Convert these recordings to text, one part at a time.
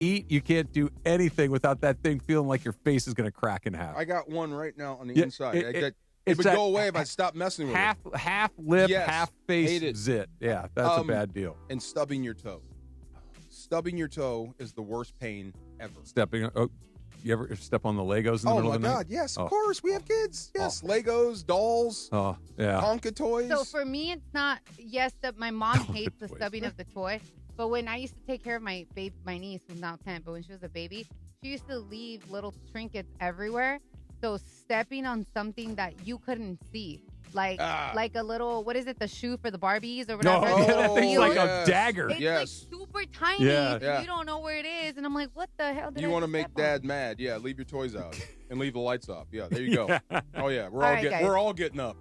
eat. You can't do anything without that thing feeling like your face is going to crack in half. I got one right now on the inside. It would that go away if I stopped messing with it. Half lip, Yes, half face hate it. zit. Yeah, that's a bad deal. And stubbing your toe. Stubbing your toe is the worst pain ever. You ever step on the Legos in the middle of the night? Oh, my God. Yes, of course. We have kids. Yes, Legos, dolls, Tonka toys. So for me, it's not, that my mom hates the toys. stubbing of the toy. But when I used to take care of my niece, who's now 10, but when she was a baby, she used to leave little trinkets everywhere. So stepping on something that you couldn't see. Like a little, what is it, the shoe for the Barbies or whatever? It's like a dagger. It's like super tiny. You don't know where it is. And I'm like, what the hell did you I want to step make Dad mad? Yeah, leave your toys out and leave the lights off. Yeah, there you go. Oh, yeah, we're all getting up.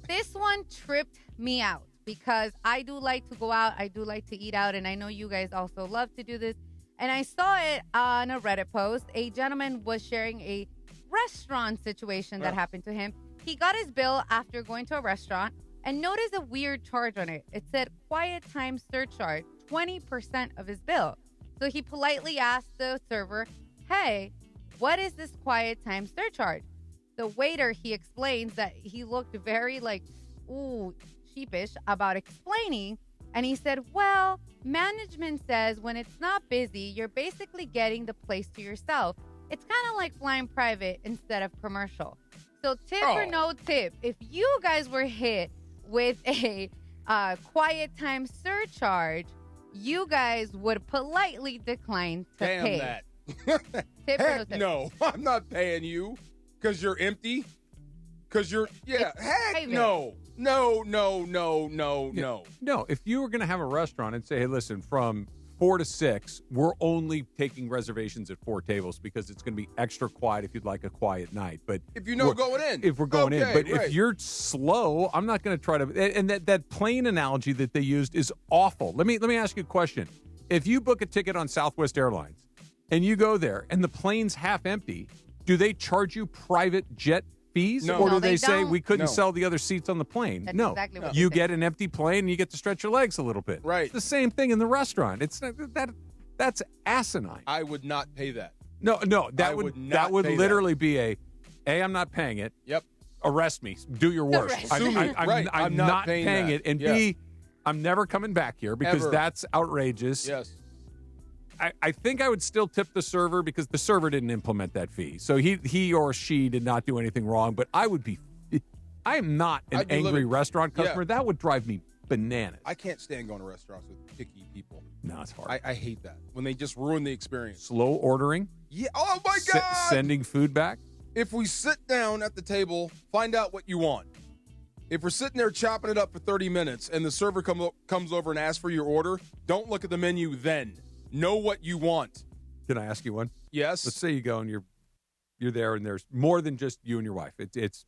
This one tripped me out because I do like to go out. I do like to eat out. And I know you guys also love to do this. And I saw it on a Reddit post. A gentleman was sharing a restaurant situation that happened to him. He got his bill after going to a restaurant and noticed a weird charge on it. It said quiet time surcharge, 20% of his bill. So he politely asked the server, hey, what is this quiet time surcharge? The waiter, he explains that he looked very sheepish about explaining. And he said, well, management says when it's not busy, you're basically getting the place to yourself. It's kind of like flying private instead of commercial. So tip or no tip, if you guys were hit with a quiet time surcharge, you guys would politely decline to pay. Damn that. Tip or no tip? No, I'm not paying you because you're empty. Because you're, heck no. No. No, if you were going to have a restaurant and say, hey, listen, from 4 to 6, we're only taking reservations at 4 tables because it's going to be extra quiet if you'd like a quiet night. But if you know going in. If we're going in. But if you're slow, I'm not going to try to. And that plane analogy that they used is awful. Let me ask you a question. If you book a ticket on Southwest Airlines and you go there and the plane's half empty, do they charge you private jet fees? No. Or do No, they say don't. we couldn't sell the other seats on the plane? That's no. exactly what You they get an empty plane and you get to stretch your legs a little bit. Right. It's the same thing in the restaurant. It's that's asinine. I would not pay that. No, that would literally be A, I'm not paying it. Yep. Arrest me. Do your worst. I'm not paying it. And B, I'm never coming back here because that's outrageous. Yes. I think I would still tip the server because the server didn't implement that fee. So he or she did not do anything wrong. But I am not an angry restaurant customer. That would drive me bananas. I can't stand going to restaurants with picky people. No, it's hard. I hate that. When they just ruin the experience. Slow ordering. Yeah. Oh, my God. Sending food back. If we sit down at the table, find out what you want. If we're sitting there chopping it up for 30 minutes and the server comes over and asks for your order, don't look at the menu then. Know what you want. Can I ask you one? Yes. Let's say you go and you're there and there's more than just you and your wife. It's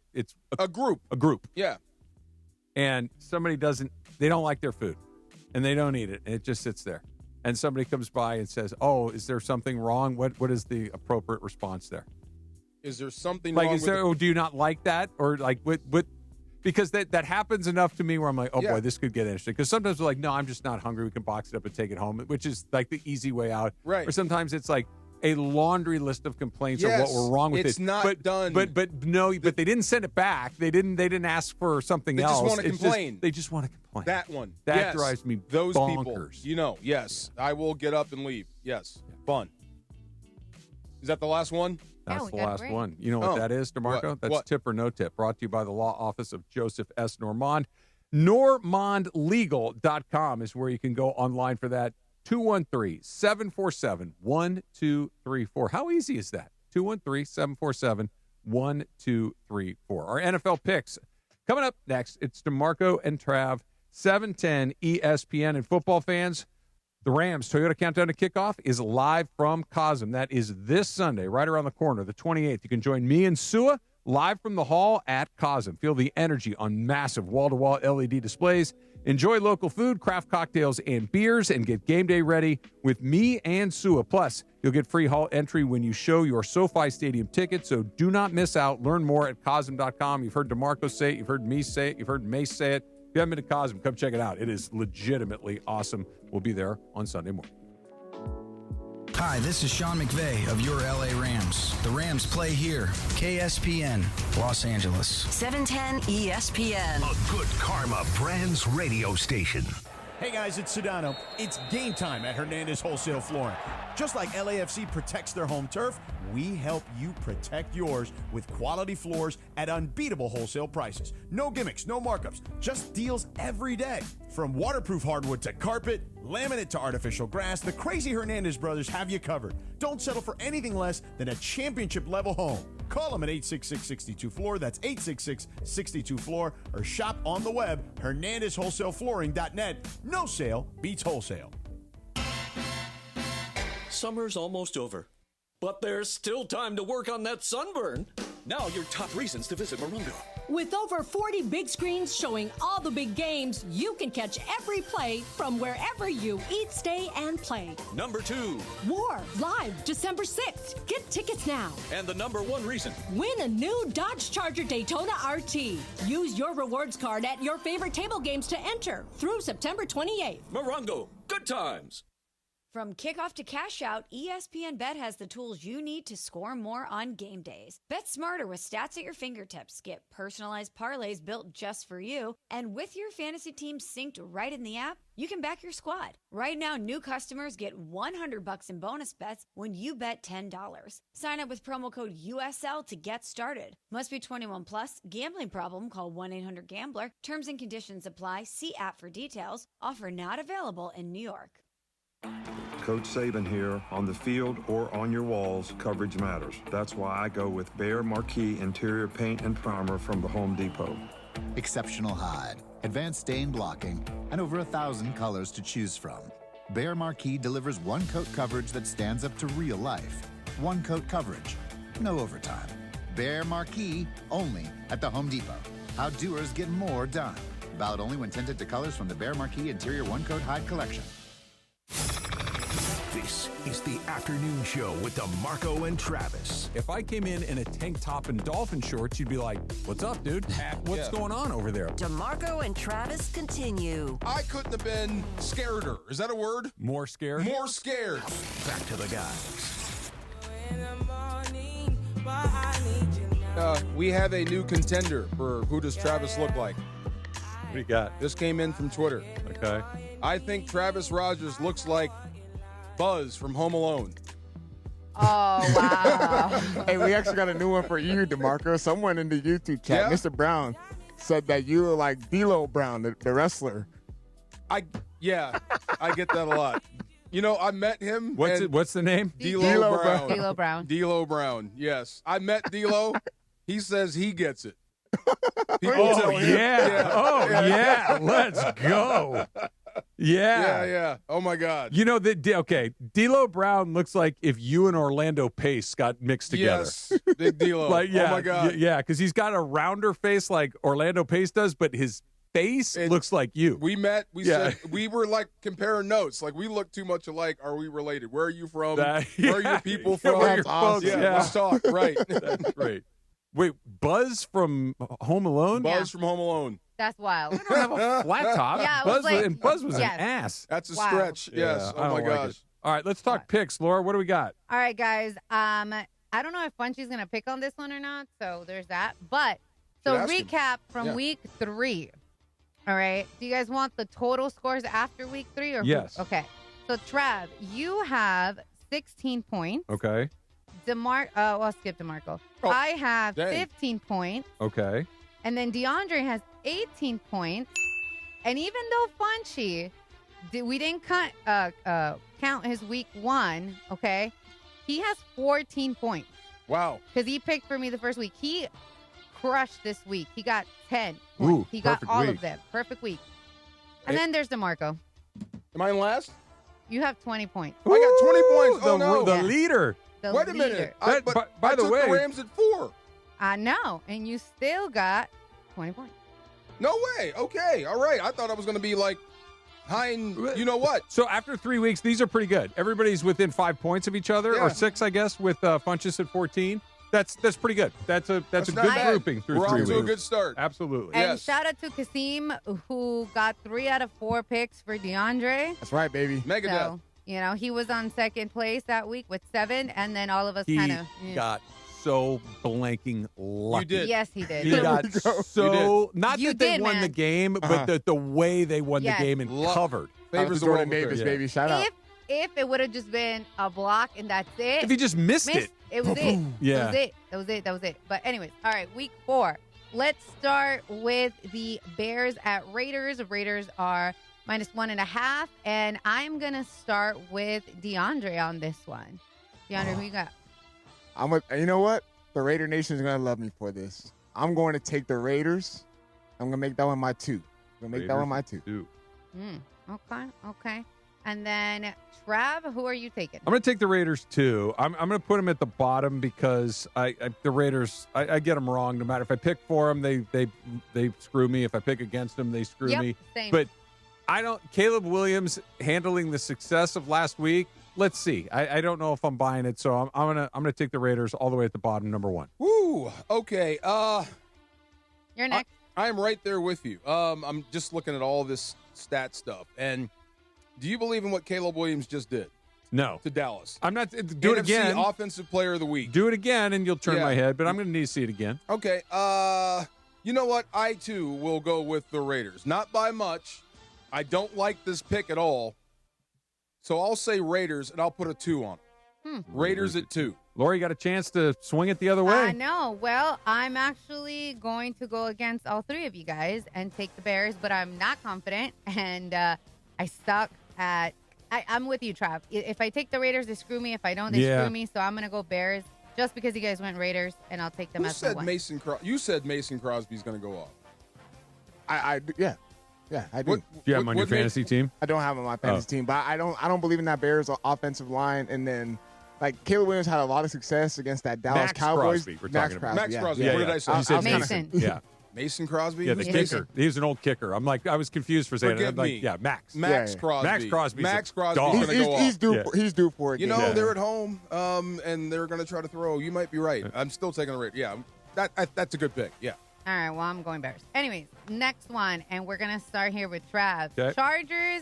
a group. A group. Yeah. And somebody they don't like their food and they don't eat it and it just sits there. And somebody comes by and says, "Oh, is there something wrong?" What is the appropriate response there? Is there something wrong with do you not like that? Or like what because that happens enough to me where I'm like, boy, this could get interesting. Because sometimes we're like, no, I'm just not hungry. We can box it up and take it home, which is like the easy way out. Right. Or sometimes it's like a laundry list of complaints of what were wrong with it. It's not done. But they didn't send it back. They didn't ask for something else. They just want to complain. They just want to complain. That one. That drives me Those bonkers. People. Yes. I will get up and leave. Yes. Fun. Is that the last one? That's the last one. You know what that is, DeMarco? That's Tip or No Tip, brought to you by the law office of Joseph S. Normand. NormandLegal.com is where you can go online for that. 213-747-1234. How easy is that? 213-747-1234. Our NFL picks coming up next. It's DeMarco and Trav, 710 ESPN. And football fans, the Rams Toyota Countdown to Kickoff is live from Cosm. That is this Sunday, right around the corner, the 28th. You can join me and Sua live from the hall at Cosm. Feel the energy on massive wall-to-wall LED displays. Enjoy local food, craft cocktails, and beers, and get game day ready with me and Sua. Plus, you'll get free hall entry when you show your SoFi Stadium ticket, so do not miss out. Learn more at Cosm.com. You've heard DeMarco say it. You've heard me say it. You've heard Mace say it. If you haven't been to Cosm, come check it out. It is legitimately awesome. We'll be there on Sunday morning. Hi, this is Sean McVay of your LA Rams. The Rams play here. KSPN, Los Angeles. 710 ESPN. A good karma brands radio station. Hey guys, it's Sedano. It's game time at Hernandez Wholesale Flooring. Just like LAFC protects their home turf, we help you protect yours with quality floors at unbeatable wholesale prices. No gimmicks, no markups, just deals every day. From waterproof hardwood to carpet, laminate to artificial grass, the crazy Hernandez brothers have you covered. Don't settle for anything less than a championship-level home. Call them at 866-62-FLOOR, that's 866-62-FLOOR, or shop on the web, hernandezwholesaleflooring.net. No sale beats wholesale. Summer's almost over, but there's still time to work on that sunburn. Now your top reasons to visit Morongo. With over 40 big screens showing all the big games, you can catch every play from wherever you eat, stay, and play. Number 2. War, live December 6th. Get tickets now. And the number 1 reason. Win a new Dodge Charger Daytona RT. Use your rewards card at your favorite table games to enter through September 28th. Morongo, good times. From kickoff to cash out, ESPN Bet has the tools you need to score more on game days. Bet smarter with stats at your fingertips. Get personalized parlays built just for you. And with your fantasy team synced right in the app, you can back your squad. Right now, new customers get $100 in bonus bets when you bet $10. Sign up with promo code USL to get started. Must be 21 plus. Gambling problem? Call 1-800-GAMBLER. Terms and conditions apply. See app for details. Offer not available in New York. Coach Saban here. On the field or on your walls, coverage matters. That's why I go with Behr Marquee Interior Paint and Primer from the Home Depot. Exceptional hide, advanced stain blocking, and over 1,000 colors to choose from. Behr Marquee delivers one-coat coverage that stands up to real life. One-coat coverage, no overtime. Behr Marquee, only at the Home Depot. How doers get more done. Valid only when tinted to colors from the Behr Marquee Interior One-Coat Hide Collection. This is the afternoon show with DeMarco and Travis. If I came in a tank top and dolphin shorts, you'd be like, what's up, dude? What's going on over there? DeMarco and Travis continue. I couldn't have been scareder. Is that a word? More scared? More scared. Back to the guys. We have a new contender for who does Travis look like. What do you got? This came in from Twitter. Okay. I think Travis Rogers looks like Buzz from Home Alone. Oh, wow. Hey, we actually got a new one for you, DeMarco. Someone in the YouTube chat, Mr. Brown, said that you were like D'Lo Brown, the wrestler. I get that a lot. You know, I met him. What's the name? D'Lo Brown. D'Lo Brown. D'Lo Brown, yes. I met D'Lo. He says he gets it. Oh, yeah. Let's go. Yeah. Oh, my God. You know, D'Lo Brown looks like if you and Orlando Pace got mixed together. Yes, big D'Lo. Oh, my God. Yeah, because he's got a rounder face like Orlando Pace does, but his face looks like you. We met. Said, we were like comparing notes. Like, we look too much alike. Are we related? Where are you from? Where are your people from? Where are your folks? Yeah, let's talk. Right. That's great. Wait, Buzz from Home Alone? Buzz from Home Alone. That's wild. I don't have a flat top. Yeah, Buzz was an ass. That's a stretch. Yes. Yeah, oh, my gosh. All right, let's talk picks. Laura, what do we got? All right, guys. I don't know if Funchy's going to pick on this one or not, so there's that. But, so recap from week 3. All right. Do you guys want the total scores after week 3? Or yes. Okay. So, Trav, you have 16 points. Okay. I'll skip DeMarco. I have 15 points. Okay. And then DeAndre has 18 points. And even though Funchy, we didn't count his week 1, okay, he has 14 points. Wow. Because he picked for me the first week. He crushed this week. He got 10 points. Ooh, he got all of them. Perfect week. And then there's DeMarco. Am I in last? You have 20 points. I got 20 points. Oh, no. The leader. Wait a minute. By the way, the Rams at 4. I know. And you still got 20 points. No way. Okay. All right. I thought I was going to be like high in, you know what? So after 3 weeks, these are pretty good. Everybody's within 5 points of each other, or 6, I guess, with Funchess at 14. That's pretty good. That's a good grouping through 3 weeks. We're off to a good start. Absolutely. And shout out to Kasim, who got 3 out of 4 picks for DeAndre. That's right, baby. Megadeth. You know, he was on second place that week with 7, and then all of us He kind of got so blanking lucky. You did. Yes, he did. He got so not You that they did, won man. the game, but the way they won Yes. the game and covered. Favors the Jordan world Davis, Yeah. baby. Shout out. If it would have just been a block and that's it. If he just missed it. It was it. Yeah. That was it. But anyways, all right, week 4. Let's start with the Bears at Raiders. Raiders are -1.5, and I'm gonna start with DeAndre on this one. DeAndre, who you got? You know what? The Raider Nation is going to love me for this. I'm going to take the Raiders. I'm going to make that one my 2. I'm going to make that one my 2. Okay. And then Trav, who are you taking? I'm going to take the Raiders too. I'm going to put them at the bottom because the Raiders, I get them wrong. No matter if I pick for them, they screw me. If I pick against them, they screw me. Same. But Caleb Williams handling the success of last week. Let's see. I don't know if I'm buying it, so I'm gonna take the Raiders all the way at the bottom, number 1. Woo. Okay. You're next. I am right there with you. I'm just looking at all this stat stuff. And do you believe in what Caleb Williams just did? No. To Dallas. I'm not. Do NFC it again. Offensive Player of the Week. Do it again, and you'll turn Yeah. my head. But I'm going to need to see it again. Okay. You know what? I too will go with the Raiders. Not by much. I don't like this pick at all. So I'll say Raiders, and I'll put a 2 on it. Raiders at 2. Lori got a chance to swing it the other way. I know. Well, I'm actually going to go against all 3 of you guys and take the Bears, but I'm not confident, and I stuck at. I'm with you, Trav. If I take the Raiders, they screw me. If I don't, they screw me. So I'm going to go Bears just because you guys went Raiders, and I'll take them Who as the said one. You said Mason Crosby's going to go off. Yeah, I do. Do you have him on your fantasy team? I don't have him on my fantasy team, but I don't believe in that Bears offensive line. And then, like, Caleb Williams had a lot of success against that Dallas Max Cowboys. Crosby, we're talking about. Max Crosby. Yeah, What did I say? You said Mason. Yeah. Mason Crosby? Yeah, the Who's kicker. He's an old kicker. I was confused for saying it. Forgive I'm like, me. yeah, Max. Max Crosby. Max Crosby's Max a Crosby's dog. going to go off. He's due for it. You know, they're at home, and they're going to try to throw. You might be right. I'm still taking the Raiders. Yeah, that's a good pick. Yeah. All right, well, I'm going Bears. Anyways, next one, and we're going to start here with Trav. Okay. Chargers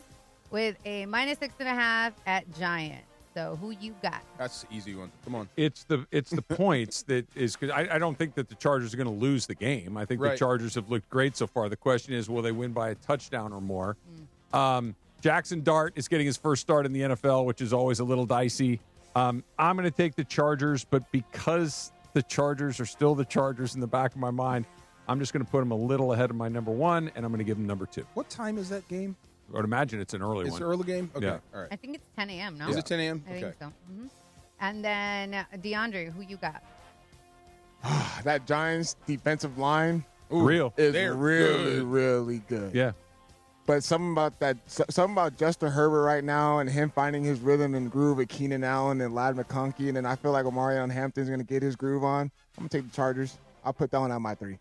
with a -6.5 at Giants. So who you got? That's the easy one. Come on. It's the points that is because I don't think that the Chargers are going to lose the game. I think the Right. Chargers have looked great so far. The question is, will they win by a touchdown or more? Jackson Dart is getting his first start in the NFL, which is always a little dicey. I'm going to take the Chargers, but because the Chargers are still the Chargers in the back of my mind, I'm just going to put them a little ahead of my number 1, and I'm going to give them number 2. What time is that game? I would imagine it's an early It's one. an early game? Okay. Yeah. All right. I think it's 10 a.m., no? Is it 10 a.m.? I Okay. think so. And then DeAndre, who you got? That Giants defensive line Real. is They're really, good. really good. Yeah. But something about Justin Herbert right now and him finding his rhythm and groove with Keenan Allen and Ladd McConkey, and then I feel like Omarion Hampton's going to get his groove on. I'm going to take the Chargers. I'll put that one at my 3.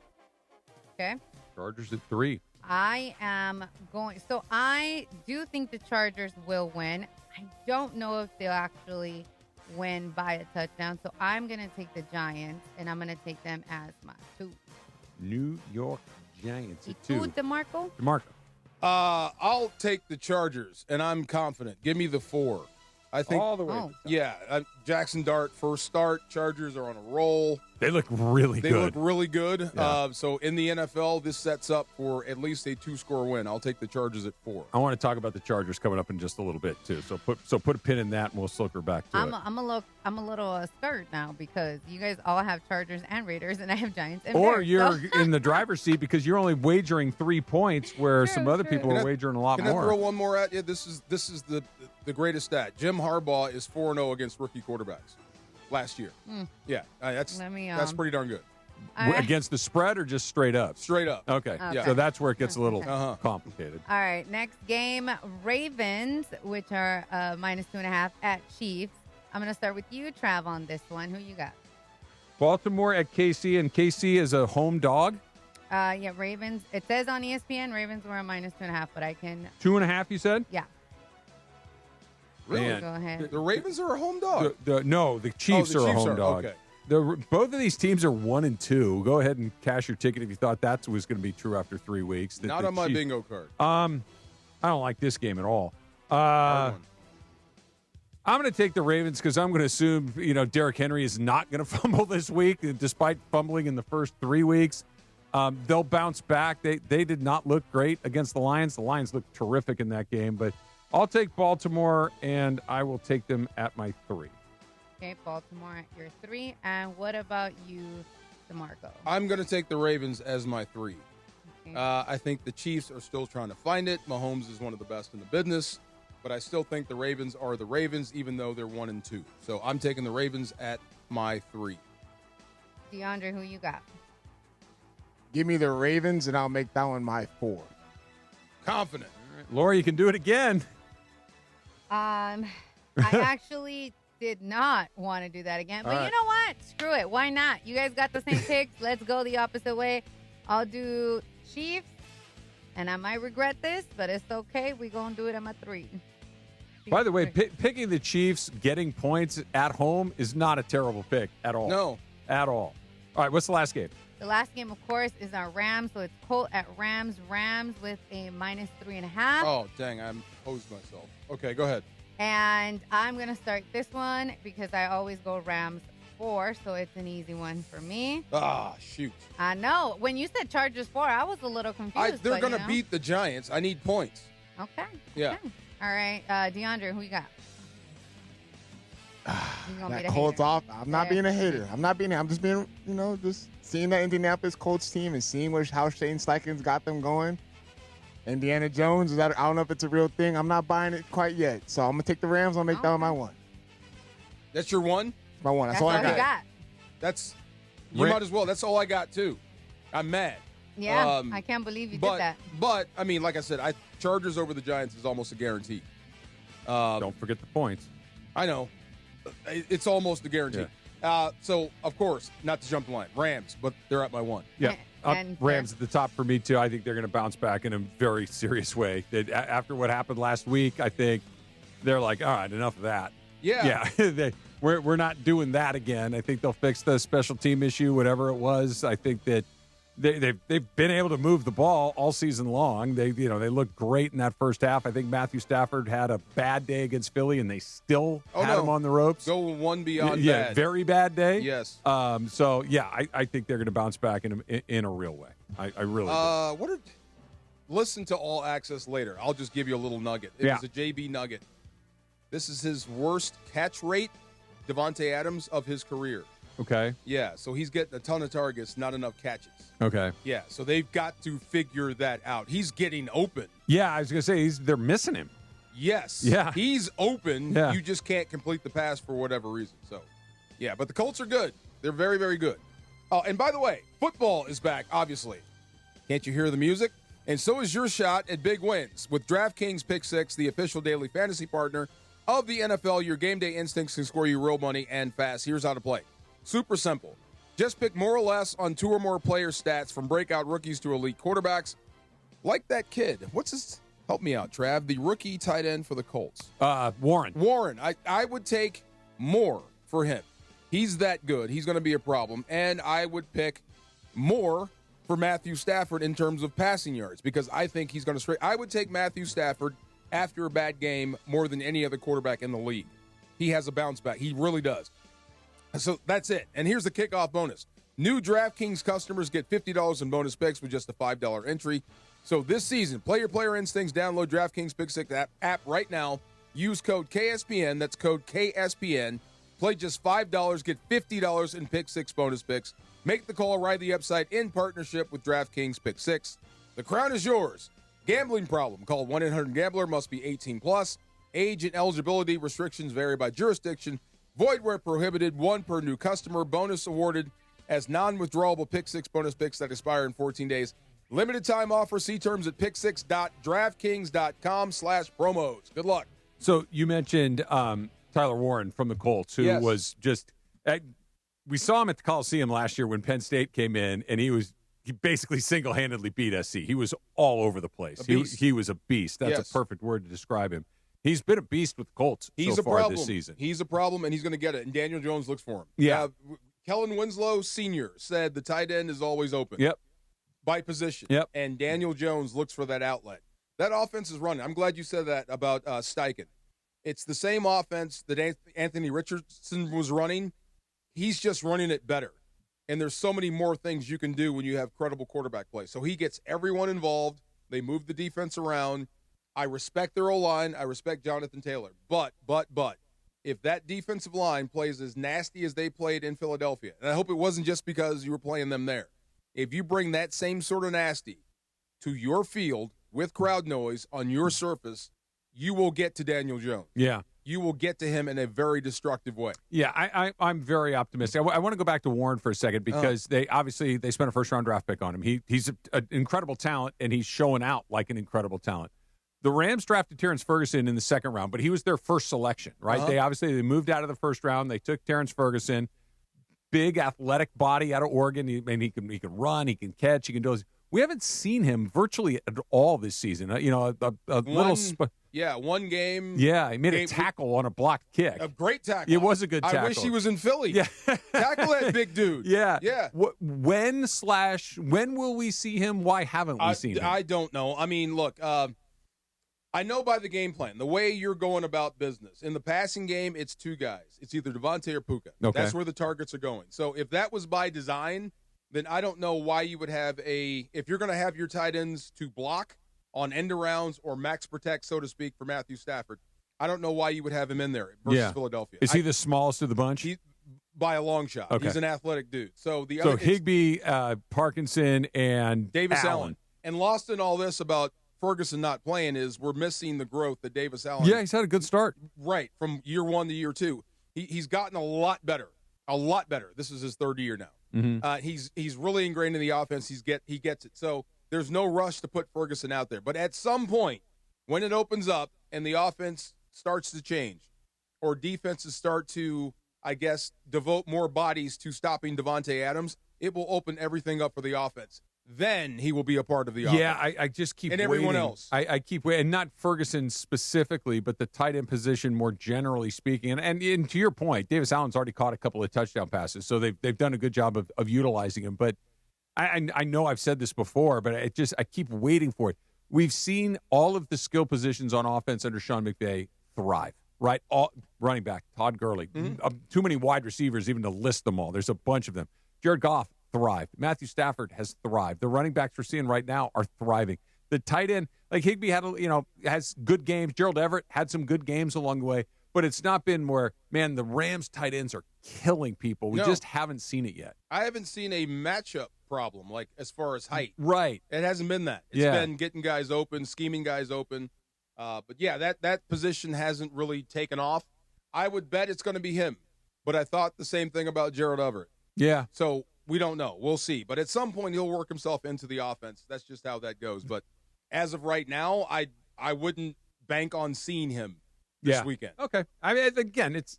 Okay. Chargers at 3. I am going. So I do think the Chargers will win. I don't know if they'll actually win by a touchdown. So I'm going to take the Giants, and I'm going to take them as my 2. New York Giants at Who, 2. DeMarco? DeMarco. I'll take the Chargers, and I'm confident. Give me the 4. I think All the way. Oh. Yeah, Jackson Dart first start. Chargers are on a roll. They look really They good. look really good. Yeah. So in the NFL, this sets up for at least a 2-score win. I'll take the Chargers at 4. I want to talk about the Chargers coming up in just a little bit too. So put a pin in that, and we'll circle back to it. I'm a little scared now because you guys all have Chargers and Raiders, and I have Giants and Or Bears, you're so. in the driver's seat because you're only wagering 3 points, where some other true. people Can are I- wagering a lot Can I throw more. one more at you? This is the greatest stat. Jim Harbaugh is 4-0 against rookie quarterbacks last year. Yeah, that's Let me, that's pretty darn good. Against the spread or just straight up? Straight up. Okay. Okay. So that's where it gets a little Uh-huh. complicated. All right, next game, Ravens, which are -2.5 at Chiefs. I'm going to start with you, Trav, on this one. Who you got? Baltimore at KC, and KC is a home dog. Yeah, Ravens. It says on ESPN Ravens were a -2.5, but I can. 2.5, you said? Yeah. Really? Man. Go ahead. The Ravens are a home dog. No, the Chiefs the are a Chiefs home are, dog. okay. Both of these teams are 1 and 2. Go ahead and cash your ticket if you thought that was going to be true after 3 weeks. Not on my bingo card. I don't like this game at all. Hard one. I'm going to take the Ravens because I'm going to assume, Derrick Henry is not going to fumble this week, despite fumbling in the first 3 weeks. They'll bounce back. They did not look great against the Lions. The Lions looked terrific in that game, but I'll take Baltimore, and I will take them at my 3. Okay, Baltimore at your 3. And what about you, DeMarco? I'm going to take the Ravens as my 3. Okay. I think the Chiefs are still trying to find it. Mahomes is one of the best in the business, but I still think the Ravens are the Ravens, even though they're 1-2. So I'm taking the Ravens at my 3. DeAndre, who you got? Give me the Ravens, and I'll make that one my 4. Confident. Laura, you can do it again. I actually did not want to do that again. But you know what? Screw it. Why not? You guys got the same picks. Let's go the opposite way. I'll do Chiefs, and I might regret this, but it's okay. We're going to do it at my 3. By the way, picking the Chiefs, getting points at home is not a terrible pick at all. No. At all. All right, what's the last game? The last game, of course, is our Rams. So it's Colt at Rams. Rams with a -3.5. Oh, dang. I posed myself. Okay, go ahead. And I'm going to start this one because I always go Rams 4, so it's an easy one for me. Ah, shoot. I know. When you said Chargers 4, I was a little confused. They're going to beat the Giants. I need points. Okay. Yeah. Okay. All right. DeAndre, who you got? That Colts off. I'm not being a hater. I'm just being, just seeing that Indianapolis Colts team and seeing how Shane Steichen's got them going. Indiana Jones, I don't know if it's a real thing. I'm not buying it quite yet. So I'm going to take the Rams. I'll make that one my 1. That's your 1? My 1. That's all I got. You might as well. That's all I got, too. I'm mad. Yeah, I can't believe you did that. But, I mean, like I said, Chargers over the Giants is almost a guarantee. Don't forget the points. I know. It's almost a guarantee. Yeah. So, of course, not to jump the line, Rams, but they're at my 1. Yeah. Rams at the top for me, too. I think they're going to bounce back in a very serious way. After what happened last week, I think they're like, all right, enough of that. Yeah. Yeah. We're not doing that again. I think they'll fix the special team issue, whatever it was. I think that they've been able to move the ball all season long. They looked great in that first half. I think Matthew Stafford had a bad day against Philly, and they still had him on the ropes. Go one beyond bad. bad. Very bad day. Yes. So yeah, I think they're going to bounce back in a real way. I really do. Listen to All Access later. I'll just give you a little nugget. It was a JB nugget. This is his worst catch rate, Devontae Adams, of his career. Okay. Yeah, so he's getting a ton of targets, not enough catches. Okay. Yeah, so they've got to figure that out. He's getting open. Yeah, I was going to say they're missing him. Yes. Yeah. He's open. Yeah. You just can't complete the pass for whatever reason. So, yeah, but the Colts are good. They're very, very good. Oh, and by the way, football is back, obviously. Can't you hear the music? And so is your shot at big wins. With DraftKings Pick 6, the official daily fantasy partner of the NFL, your game day instincts can score you real money and fast. Here's how to play. Super simple. Just pick more or less on 2 or more player stats from breakout rookies to elite quarterbacks. Like that kid. What's his? Help me out, Trav. The rookie tight end for the Colts. Warren. Warren. I would take more for him. He's that good. He's going to be a problem. And I would pick more for Matthew Stafford in terms of passing yards because I think he's going to I would take Matthew Stafford after a bad game more than any other quarterback in the league. He has a bounce back. He really does. So that's it. And here's the kickoff bonus. New DraftKings customers get $50 in bonus picks with just a $5 entry. So this season, play your player instincts. Download DraftKings Pick 6 app right now. Use code KSPN. That's code KSPN. Play just $5. Get $50 in Pick 6 bonus picks. Make the call, ride the upside in partnership with DraftKings Pick 6. The crown is yours. Gambling problem? Call 1-800-GAMBLER. Must be 18 plus. Age and eligibility restrictions vary by jurisdiction. Void where prohibited. 1 per new customer. Bonus awarded as non-withdrawable Pick 6 bonus picks that expire in 14 days. Limited time offer. See terms at pick6.draftkings.com/promos. Good luck. So you mentioned Tyler Warren from the Colts, who was just we saw him at the Coliseum last year when Penn State came in, and he basically single-handedly beat SC. He was all over the place. He was a beast. That's a perfect word to describe him. He's been a beast with the Colts so far this season. He's a problem, and he's going to get it. And Daniel Jones looks for him. Yeah. Kellen Winslow Sr. said the tight end is always open. Yep. By position. Yep. And Daniel Jones looks for that outlet. That offense is running. I'm glad you said that about Steichen. It's the same offense that Anthony Richardson was running. He's just running it better. And there's so many more things you can do when you have credible quarterback play. So he gets everyone involved. They move the defense around. I respect their O-line. I respect Jonathan Taylor. But, if that defensive line plays as nasty as they played in Philadelphia, and I hope it wasn't just because you were playing them there, if you bring that same sort of nasty to your field with crowd noise on your surface, you will get to Daniel Jones. Yeah. You will get to him in a very destructive way. Yeah, I'm very optimistic. I want to go back to Warren for a second because they spent a first-round draft pick on him. He's an incredible talent, and he's showing out like an incredible talent. The Rams drafted Terrence Ferguson in the second round, but he was their first selection, right? They moved out of the first round. They took Terrence Ferguson, big athletic body out of Oregon. He can run, he can catch, he can do. We haven't seen him virtually at all this season. One game. Yeah, he made a tackle on a blocked kick. A great tackle. It was a good tackle. I wish he was in Philly. Yeah. Tackle that big dude. Yeah. Yeah. When will we see him? Why haven't we seen him? I don't know. I mean, look, I know by the game plan, the way you're going about business. In the passing game, it's two guys. It's either Devontae or Puka. Okay. That's where the targets are going. So if that was by design, then I don't know why you would have if you're going to have your tight ends to block on end arounds or max protect, so to speak, for Matthew Stafford, I don't know why you would have him in there versus Philadelphia. Is he the smallest of the bunch? By a long shot. Okay. He's an athletic dude. So Higbee, Parkinson, and Davis Allen. And lost in all this about Ferguson not playing is we're missing the growth that Davis Allen. Yeah, he's had a good start. Right, from year one to year two. He's gotten a lot better. A lot better. This is his third year now. Mm-hmm. He's really ingrained in the offense. He gets it. So there's no rush to put Ferguson out there. But at some point, when it opens up and the offense starts to change or defenses start to, I guess, devote more bodies to stopping Devontae Adams, it will open everything up for the offense. Then he will be a part of the offense. Yeah, I just keep and waiting. Everyone else. I keep waiting, and not Ferguson specifically, but the tight end position more generally speaking. And to your point, Davis Allen's already caught a couple of touchdown passes, so they've done a good job of utilizing him. But I know I've said this before, but I keep waiting for it. We've seen all of the skill positions on offense under Sean McVay thrive, right? All running back, Todd Gurley, too many wide receivers even to list them all. There's a bunch of them. Jared Goff thrived. Matthew Stafford has thrived. The running backs we're seeing right now are thriving. The tight end, like Higbee has good games. Gerald Everett had some good games along the way, but it's not been where, man, the Rams tight ends are killing people. We just haven't seen it yet. I haven't seen a matchup problem, like as far as height. Right. It hasn't been that. It's been getting guys open, scheming guys open. But yeah, that position hasn't really taken off. I would bet it's going to be him, but I thought the same thing about Gerald Everett. Yeah. So we don't know. We'll see. But at some point, he'll work himself into the offense. That's just how that goes. But as of right now, I wouldn't bank on seeing him this weekend. Okay. I mean, again, it's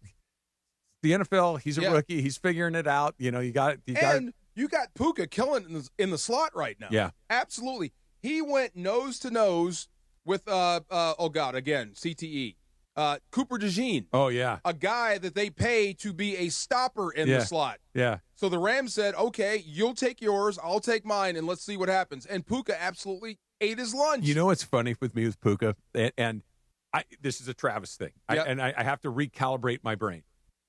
the NFL. He's a rookie. He's figuring it out. You got Puka killing in the slot right now. Yeah. Absolutely. He went nose to nose with CTE. Cooper DeJean. Oh, yeah. A guy that they pay to be a stopper in the slot. Yeah. So the Rams said, okay, you'll take yours, I'll take mine, and let's see what happens. And Puka absolutely ate his lunch. You know what's funny with me with Puka? And this is a Travis thing. I have to recalibrate my brain.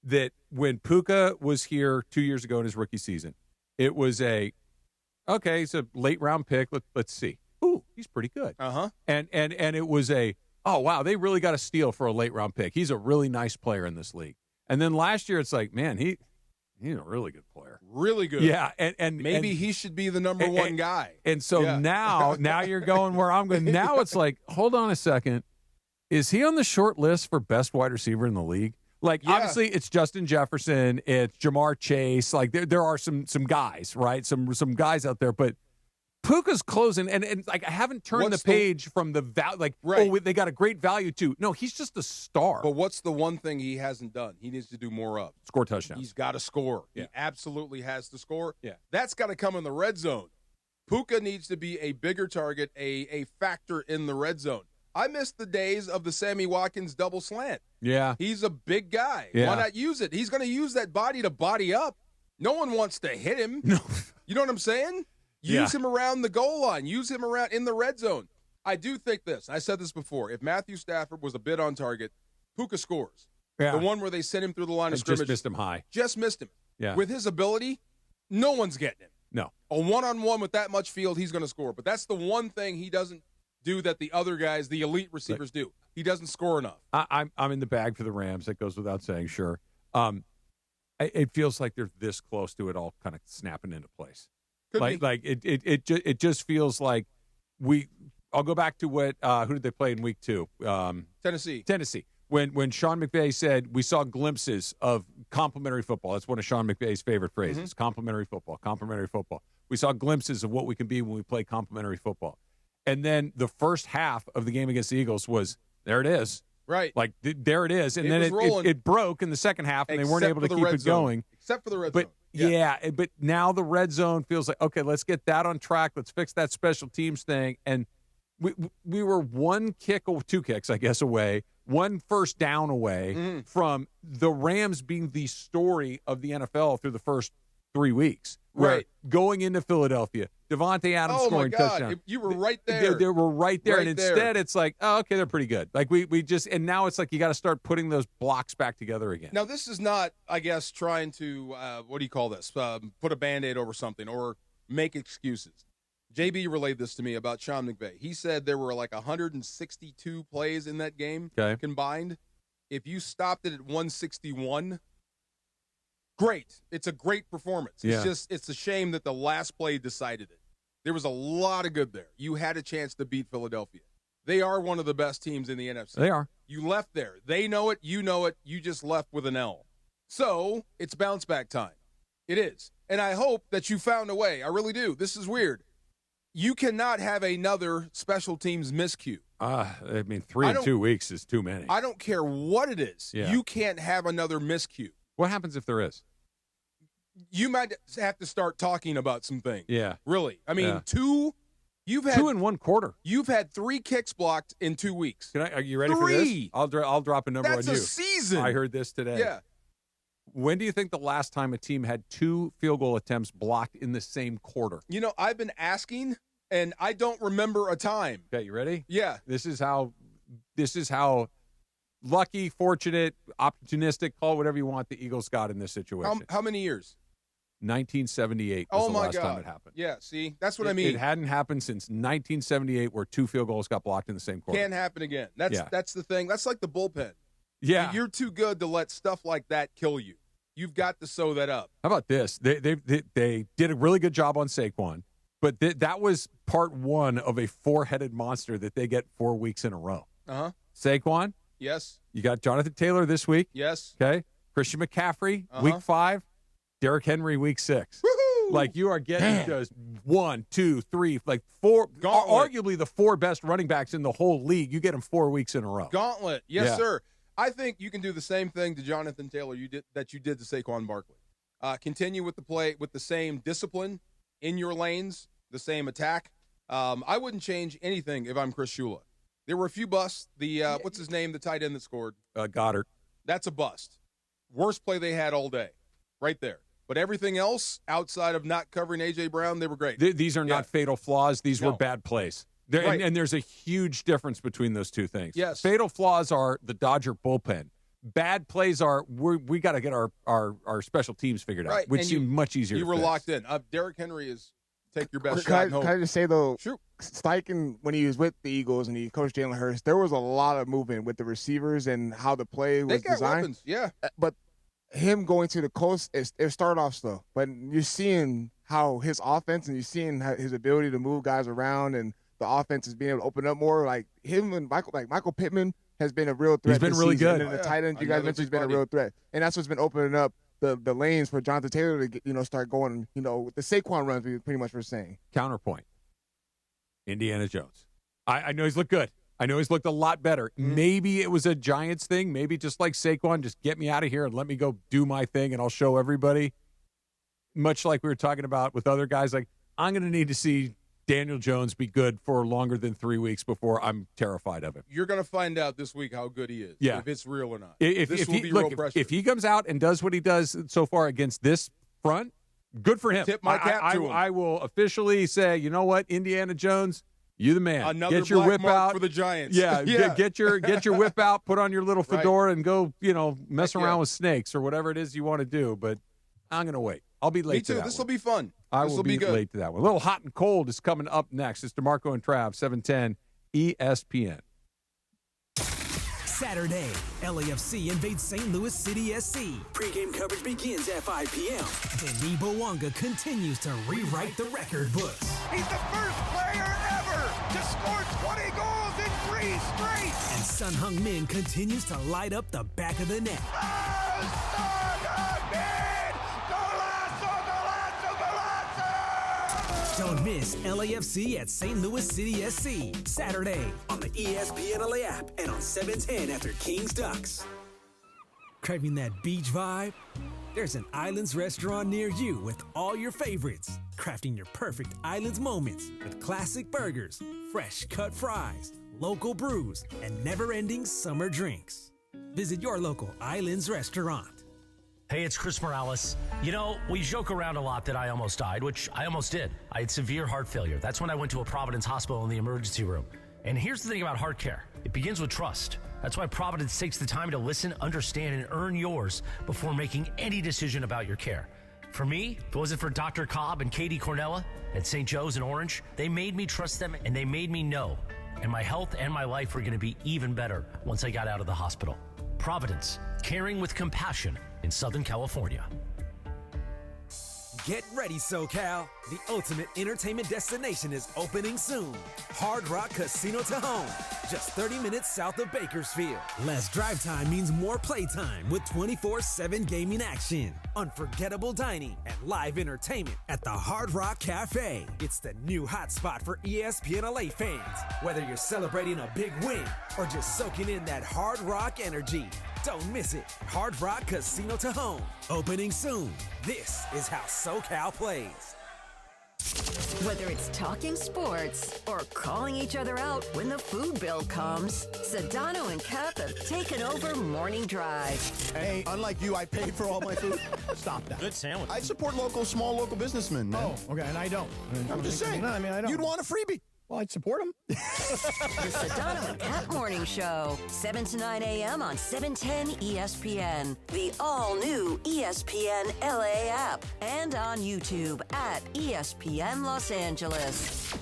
That when Puka was here 2 years ago in his rookie season, it was he's a late round pick. Let's see. Ooh, he's pretty good. Uh-huh. And it was oh, wow, they really got a steal for a late-round pick. He's a really nice player in this league. And then last year, it's like, man, he's a really good player. Really good. Yeah, and maybe he should be the number one guy. And so now you're going where I'm going. Now it's like, hold on a second. Is he on the short list for best wide receiver in the league? Obviously, it's Justin Jefferson, it's Jamar Chase. Like, there are some guys, right? Some guys out there, but Puka's closing, and I haven't turned the page from the value. They got a great value too. No, he's just a star. But what's the one thing he hasn't done? He needs to do more of. Score touchdowns. He's got to score. Yeah. He absolutely has to score. Yeah. That's got to come in the red zone. Puka needs to be a bigger target, a factor in the red zone. I miss the days of the Sammy Watkins double slant. Yeah. He's a big guy. Yeah. Why not use it? He's going to use that body to body up. No one wants to hit him. No. You know what I'm saying? Use him around the goal line. Use him around in the red zone. I do think this. I said this before. If Matthew Stafford was a bit on target, Puka scores. Yeah. The one where they sent him through the line of scrimmage. Just missed him high. Just missed him. Yeah. With his ability, no one's getting him. No. A one-on-one with that much field, he's going to score. But that's the one thing he doesn't do that the other guys, the elite receivers, do. He doesn't score enough. I'm in the bag for the Rams. That goes without saying, sure. It feels like they're this close to it all kind of snapping into place. Could be. It just feels like I'll go back to what who did they play in week 2? Tennessee. When Sean McVay said we saw glimpses of complimentary football. That's one of Sean McVay's favorite phrases. Complimentary football. We saw glimpses of what we can be when we play complimentary football. And then the first half of the game against the Eagles was, there it is. Right. Like, there it is. And It then was it broke in the second half, and they weren't able to keep it going. Except for the red But zone. yeah, but now the red zone feels like, okay, let's get that on track. Let's fix that special teams thing. And we were one kick or 2 kicks, I guess, away, one first down away from the Rams being the story of the NFL through the first 3 weeks. Right. Going into Philadelphia, Devontae Adams scoring touchdown. You were right there. They were right there. Right And there. instead, it's like, oh, okay, they're pretty good. Like, we just – and now it's like you got to start putting those blocks back together again. Now, this is not, I guess, trying to, what do you call this, put a Band-Aid over something or make excuses. JB relayed this to me about Sean McVay. He said there were like 162 plays in that game combined. If you stopped it at 161, great. It's a great performance. Yeah. It's a shame that the last play decided it. There was a lot of good there. You had a chance to beat Philadelphia. They are one of the best teams in the NFC. They are. You left there. They know it. You know it. You just left with an L. So it's bounce back time. It is. And I hope that you found a way. I really do. This is weird. You cannot have another special teams miscue. 3 in 2 weeks is too many. I don't care what it is. Yeah. You can't have another miscue. What happens if there is? You might have to start talking about some things. Yeah. Really. I mean, you've had 2 in 1 quarter. You've had 3 kicks blocked in 2 weeks. Are you ready 3. for this? I'll drop a number That's on you. a season. I heard this today. Yeah. When do you think the last time a team had 2 field goal attempts blocked in the same quarter? You know, I've been asking, and I don't remember a time. Okay, you ready? Yeah. This is how lucky, fortunate, opportunistic, call it whatever you want, the Eagles got in this situation. How many years? 1978 was the last time it happened. Yeah, see? That's what I mean. It hadn't happened since 1978 where 2 field goals got blocked in the same quarter. Can't happen again. That's the thing. That's like the bullpen. Yeah. You're too good to let stuff like that kill you. You've got to sew that up. How about this? They did a really good job on Saquon, but that was part 1 of a 4-headed monster that they get 4 weeks in a row. Uh-huh. Saquon. Yes. You got Jonathan Taylor this week. Yes. Okay. Christian McCaffrey, week 5. Derrick Henry, week 6. Woohoo! Like, you are getting just 1, 2, 3, like 4, arguably the 4 best running backs in the whole league. You get them 4 weeks in a row. Gauntlet. Yes, Yeah. sir. I think you can do the same thing to Jonathan Taylor you did to Saquon Barkley. Continue with the play with the same discipline in your lanes, the same attack. I wouldn't change anything if I'm Chris Shula. There were a few busts. What's his name? The tight end that scored. Goddard. That's a bust. Worst play they had all day, right there. But everything else outside of not covering A.J. Brown, they were great. These are not fatal flaws. These were No. bad plays. Right. And there's a huge difference between those two things. Yes. Fatal flaws are the Dodger bullpen. Bad plays are we got to get our special teams figured out, Right. which And seem much easier. You to were fix. locked in. Derrick Henry is take your best Can shot I, and hope. can I just say, though, Shoot. Steichen, when he was with the Eagles and he coached Jalen Hurts, there was a lot of movement with the receivers and how the play They was got designed. weapons. Yeah. But him going to the coast, it started off slow. But you're seeing how his offense and you're seeing how his ability to move guys around and the offense is being able to open up more. Like him and Michael Pittman has been a real threat. He's been this really season. good. And then the tight end you guys Another mentioned has been a party. real threat. And that's what's been opening up the lanes for Jonathan Taylor to get, start going, with the Saquon runs, we pretty much were saying. Counterpoint. Indiana Jones. I know he's looked good. I know he's looked a lot better. Maybe it was a Giants thing. Maybe just like Saquon, just get me out of here and let me go do my thing and I'll show everybody. Much like we were talking about with other guys, like I'm going to need to see Daniel Jones be good for longer than 3 weeks before I'm terrified of him. You're going to find out this week how good he is. Yeah. If it's real or not. If he comes out and does what he does so far against this front, good for him. Tip my cap to him. I will officially say, you know what, Indiana Jones, You the man. Another get your black whip mark out for the Giants. Yeah, get your whip out, put on your little fedora, and go, mess around with snakes or whatever it is you want to do. But I'm going to wait. I'll be late. Me too. This will be fun. I will be good. late to that one. A little hot and cold is coming up next. It's DeMarco and Trav, 710 ESPN. Saturday, LAFC invades St. Louis City SC. Pre-game coverage begins at 5 p.m. Denis Bouanga continues to rewrite the record books. He's the first player ever to score 20 goals in 3 straight. And Son Heung-min continues to light up the back of the net. Don't miss LAFC at St. Louis City SC, Saturday on the ESPN LA app and on 710 after Kings Ducks. Craving that beach vibe? There's an Islands restaurant near you with all your favorites. Crafting your perfect Islands moments with classic burgers, fresh cut fries, local brews, and never-ending summer drinks. Visit your local Islands restaurant. Hey, it's Chris Morales. We joke around a lot that I almost died, which I almost did. I had severe heart failure. That's when I went to a Providence hospital in the emergency room. And here's the thing about heart care. It begins with trust. That's why Providence takes the time to listen, understand, and earn yours before making any decision about your care. For me, if it wasn't for Dr. Cobb and Katie Cornella at St. Joe's in Orange, they made me trust them and they made me know. And my health and my life were going to be even better once I got out of the hospital. Providence, caring with compassion in Southern California. Get ready, SoCal. The ultimate entertainment destination is opening soon. Hard Rock Casino Tejon, just 30 minutes south of Bakersfield. Less drive time means more playtime with 24/7 gaming action, unforgettable dining, and live entertainment at the Hard Rock Cafe. It's the new hotspot for ESPN LA fans. Whether you're celebrating a big win or just soaking in that Hard Rock energy, don't miss it. Hard Rock Casino Tejon, opening soon. This is how SoCal plays. Whether it's talking sports or calling each other out when the food bill comes, Sedano and Kath have taken over Morning Drive. Hey, unlike you, I paid for all my food. Stop that. Good sandwich. I support small local businessmen, man. Oh, okay, and I don't. I'm just saying. No, I don't. You'd want a freebie. Well, I'd support them. The Sedano and Kat Morning Show, 7 to 9 a.m. on 710 ESPN, the all-new ESPN LA app, and on YouTube at ESPN Los Angeles.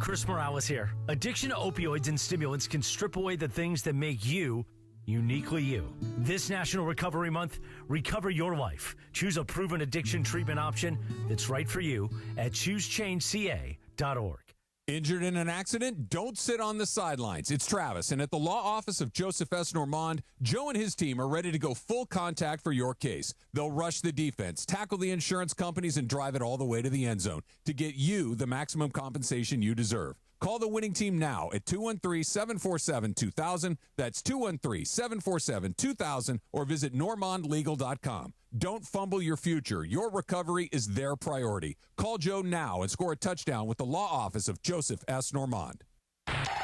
Chris Morales here. Addiction to opioids and stimulants can strip away the things that make you uniquely you. This National Recovery Month, recover your life. Choose a proven addiction treatment option that's right for you at choosechangeca.org. Injured in an accident? Don't sit on the sidelines. It's Travis, and at the law office of Joseph S. Normand, Joe and his team are ready to go full contact for your case. They'll rush the defense, tackle the insurance companies, and drive it all the way to the end zone to get you the maximum compensation you deserve. Call the winning team now at 213-747-2000. That's 213-747-2000, or visit normandlegal.com. Don't fumble your future. Your recovery is their priority. Call Joe now and score a touchdown with the law office of Joseph S. Normand.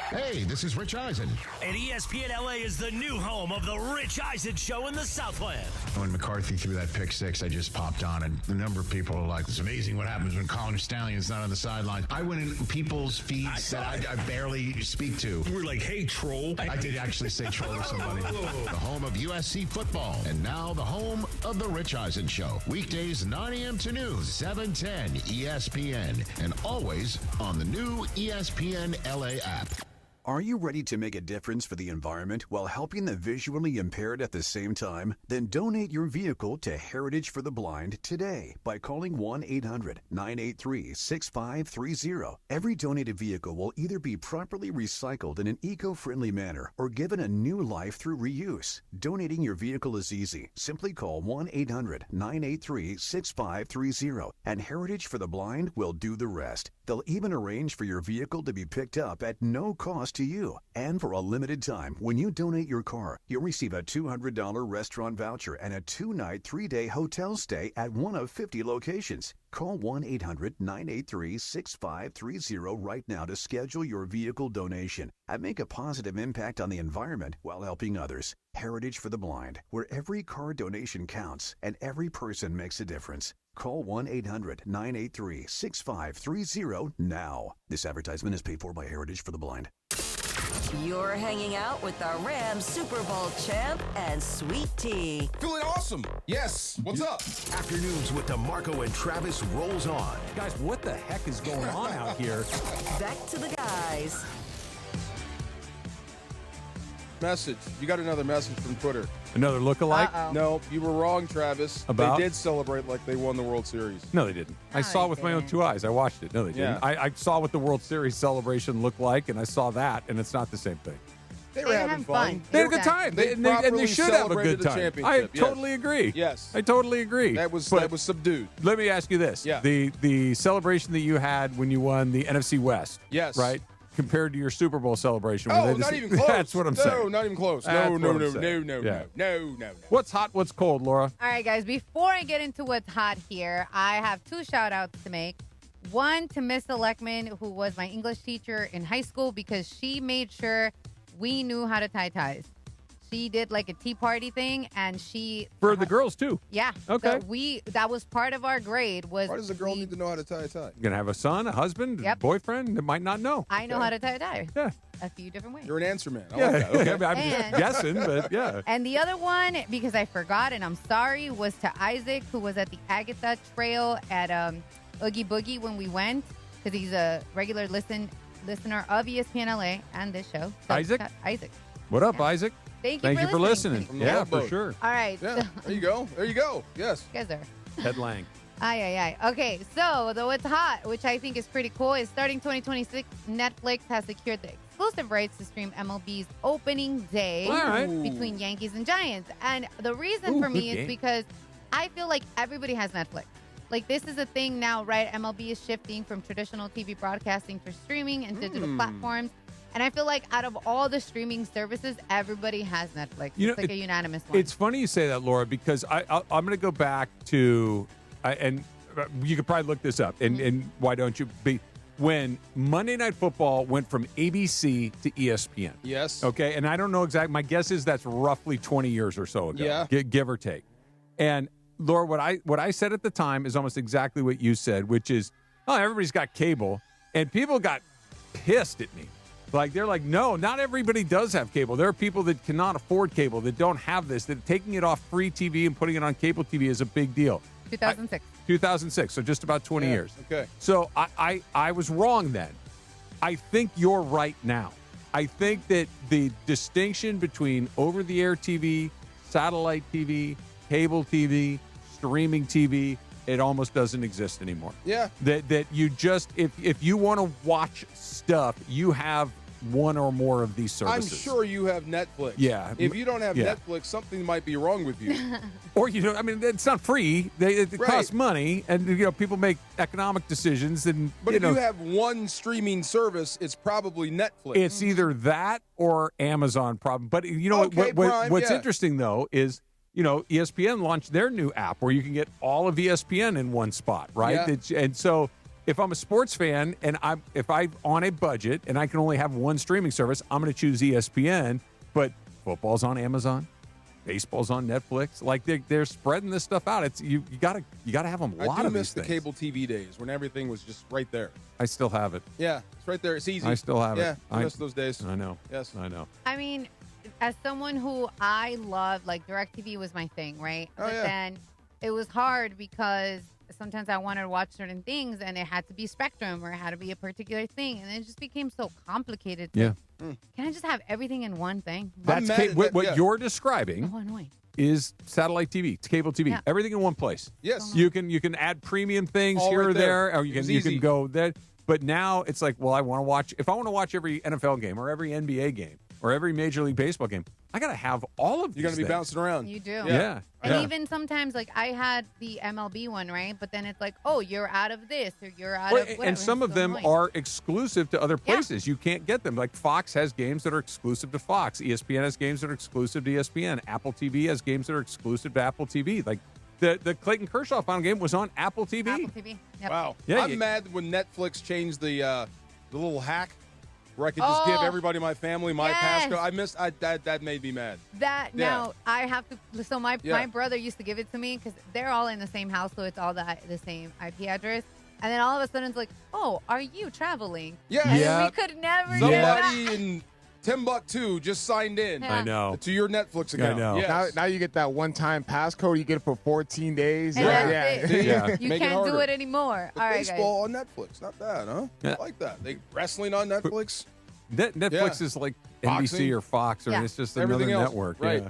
Hey, this is Rich Eisen. And ESPN LA is the new home of the Rich Eisen Show in the Southland. When McCarthy threw that pick six, I just popped on, and the number of people are like, it's amazing what happens when Colin Stallion's not on the sideline. I went in people's feeds that I barely speak to. You were like, hey, troll. I did actually say troll to somebody. The home of USC football, and now the home of the Rich Eisen Show. Weekdays 9 a.m. to noon, 710 ESPN, and always on the new ESPN LA app. Are you ready to make a difference for the environment while helping the visually impaired at the same time? Then donate your vehicle to Heritage for the Blind today by calling 1-800-983-6530. Every donated vehicle will either be properly recycled in an eco-friendly manner or given a new life through reuse. Donating your vehicle is easy. Simply call 1-800-983-6530 and Heritage for the Blind will do the rest. They'll even arrange for your vehicle to be picked up at no cost to you. And for a limited time, when you donate your car, you'll receive a $200 restaurant voucher and a 2-night, 3-day hotel stay at one of 50 locations. Call 1-800-983-6530 right now to schedule your vehicle donation and make a positive impact on the environment while helping others. Heritage for the Blind, where every car donation counts and every person makes a difference. Call 1-800-983-6530 now. This advertisement is paid for by Heritage for the Blind. You're hanging out with the Rams Super Bowl champ and Sweet Tea. Feeling awesome. Yes. What's up? Afternoons with DeMarco and Travis rolls on. Guys, what the heck is going on out here? Back to the guys. Message. You got another message from Twitter. Another lookalike? Uh-oh. No, you were wrong, Travis. About? They did celebrate like they won the World Series. No, they didn't. I saw it with my own 2 eyes. I watched it. No, they didn't. Yeah. I saw what the World Series celebration looked like, and I saw that, and it's not the same thing. They were having fun. They had a good time. They and they properly should have a celebrated good the time. championship, I yes. totally agree. Yes. I totally agree. That was subdued. Let me ask you this. Yeah. The celebration that you had when you won the NFC West. Yes. Right? Compared to your Super Bowl celebration. where Oh, they not just- even close. That's what I'm saying. No, not even close. That's No, what no, I'm no, saying. no, Yeah. no. What's hot? What's cold, Laura? All right, guys, before I get into what's hot here, I have 2 shout-outs to make. One to Miss Electman, who was my English teacher in high school, because she made sure we knew how to tie ties. She did like a tea party thing, and she... For the girls, too. Yeah. Okay. So that was part of our grade. Why does a girl need to know how to tie a tie? You're going to have a son, a husband, a Yep. boyfriend that might not know. I know how to tie a tie. Yeah. A few different ways. You're an answer man. I Yeah. like that. Okay. I'm And- guessing, but yeah. And the other one, because I forgot and I'm sorry, was to Isaac, who was at the Agatha Trail at Oogie Boogie when we went, because he's a regular listener of ESPN LA and this show. So, Isaac? Isaac. What up, Isaac? Thank you for listening. From the Yeah, Love for Boat. sure. All right. Yeah. There you go. There you go. Yes. You guys are. Head Lang. Aye. Okay, so the what's hot, which I think is pretty cool, is starting 2026, Netflix has secured the exclusive rights to stream MLB's opening day All right. between Yankees and Giants. And the reason Ooh, for me good is game. because I feel like everybody has Netflix. Like, this is a thing now, right? MLB is shifting from traditional TV broadcasting to streaming and digital platforms. And I feel like out of all the streaming services, everybody has Netflix. It's like a unanimous one. It's funny you say that, Laura, because I'm going to go back to, and you could probably look this up, and why don't you? When Monday Night Football went from ABC to ESPN. Yes. Okay, and I don't know exactly. My guess is that's roughly 20 years or so ago. Yeah. Give or take. And Laura, what I said at the time is almost exactly what you said, which is, oh, everybody's got cable, and people got pissed at me. Like, they're like, no, not everybody does have cable. There are people that cannot afford cable, that don't have this, that taking it off free TV and putting it on cable TV is a big deal. 2006. 2006, so just about 20 years. Okay. So I was wrong then. I think you're right now. I think that the distinction between over-the-air TV, satellite TV, cable TV, streaming TV, it almost doesn't exist anymore. Yeah. That you just, if you want to watch stuff, you have one or more of these I'm services. sure you have Netflix. Yeah. If you don't have Yeah. Netflix, something might be wrong with you. Or, I mean, it's not free. It Right. costs money, and, people make economic decisions. And, But if you have one streaming service, it's probably Netflix. it's either that or Amazon problem. But, Okay, Prime, what's yeah. interesting, though, is, ESPN launched their new app where you can get all of ESPN in one spot, right? Yeah. And so if I'm a sports fan and if I'm on a budget and I can only have one streaming service, I'm going to choose ESPN. But football's on Amazon, baseball's on Netflix. Like, they're spreading this stuff out. It's you gotta have them. A lot I do of miss these the things. cable TV days when everything was just right there. I still have it. Yeah, it's right there. It's easy. I still have it. Yeah, I miss those days. I know. Yes. I know. I mean, as someone who I love, like, DirecTV was my thing, right? Oh, But yeah. then it was hard because sometimes I wanted to watch certain things and it had to be Spectrum or it had to be a particular thing. And it just became so complicated. Yeah. Can I just have everything in one thing? That's mad at that, what yeah. you're describing. Oh, annoying. Is satellite TV, it's cable TV, Yeah. everything in one place. Yes. You can add premium things All here right or there. there, or you It's can easy. go there. But now it's like, well, I want to watch. If I want to watch every NFL game or every NBA game, or every Major League Baseball game. I got to have all of these You're going to be things. bouncing around. You do. Yeah. And even sometimes, like, I had the MLB one, right? But then it's like, oh, you're out of this or you're out of whatever. And some It's of so them annoying. are exclusive to other places. You can't get them. Like Fox has games that are exclusive to Fox. ESPN has games that are exclusive to ESPN. Apple TV has games that are exclusive to Apple TV. Like the Clayton Kershaw final game was on Apple TV. Apple TV. Yep. Wow. Yeah, I'm mad when Netflix changed the little hack where I could just give everybody my family my passcode. I missed that made me mad. Now I have to. So my brother used to give it to me because they're all in the same house, so it's all the same IP address. And then all of a sudden it's like, oh, are you traveling? Yeah. And we could never do Somebody that. in Timbuktu just signed in. Yeah. I know. To your Netflix account. I know. Yes. Now you get that one-time passcode. You get it for 14 days. And that's it. Yeah. You Make it can't do harder. it anymore. But All right, guys. baseball on Netflix. Not bad, huh? Yeah. I like that. Wrestling on Netflix. Netflix is like NBC Boxing. or Fox, or Yeah. it's just Everything another else. network. Right. Yeah.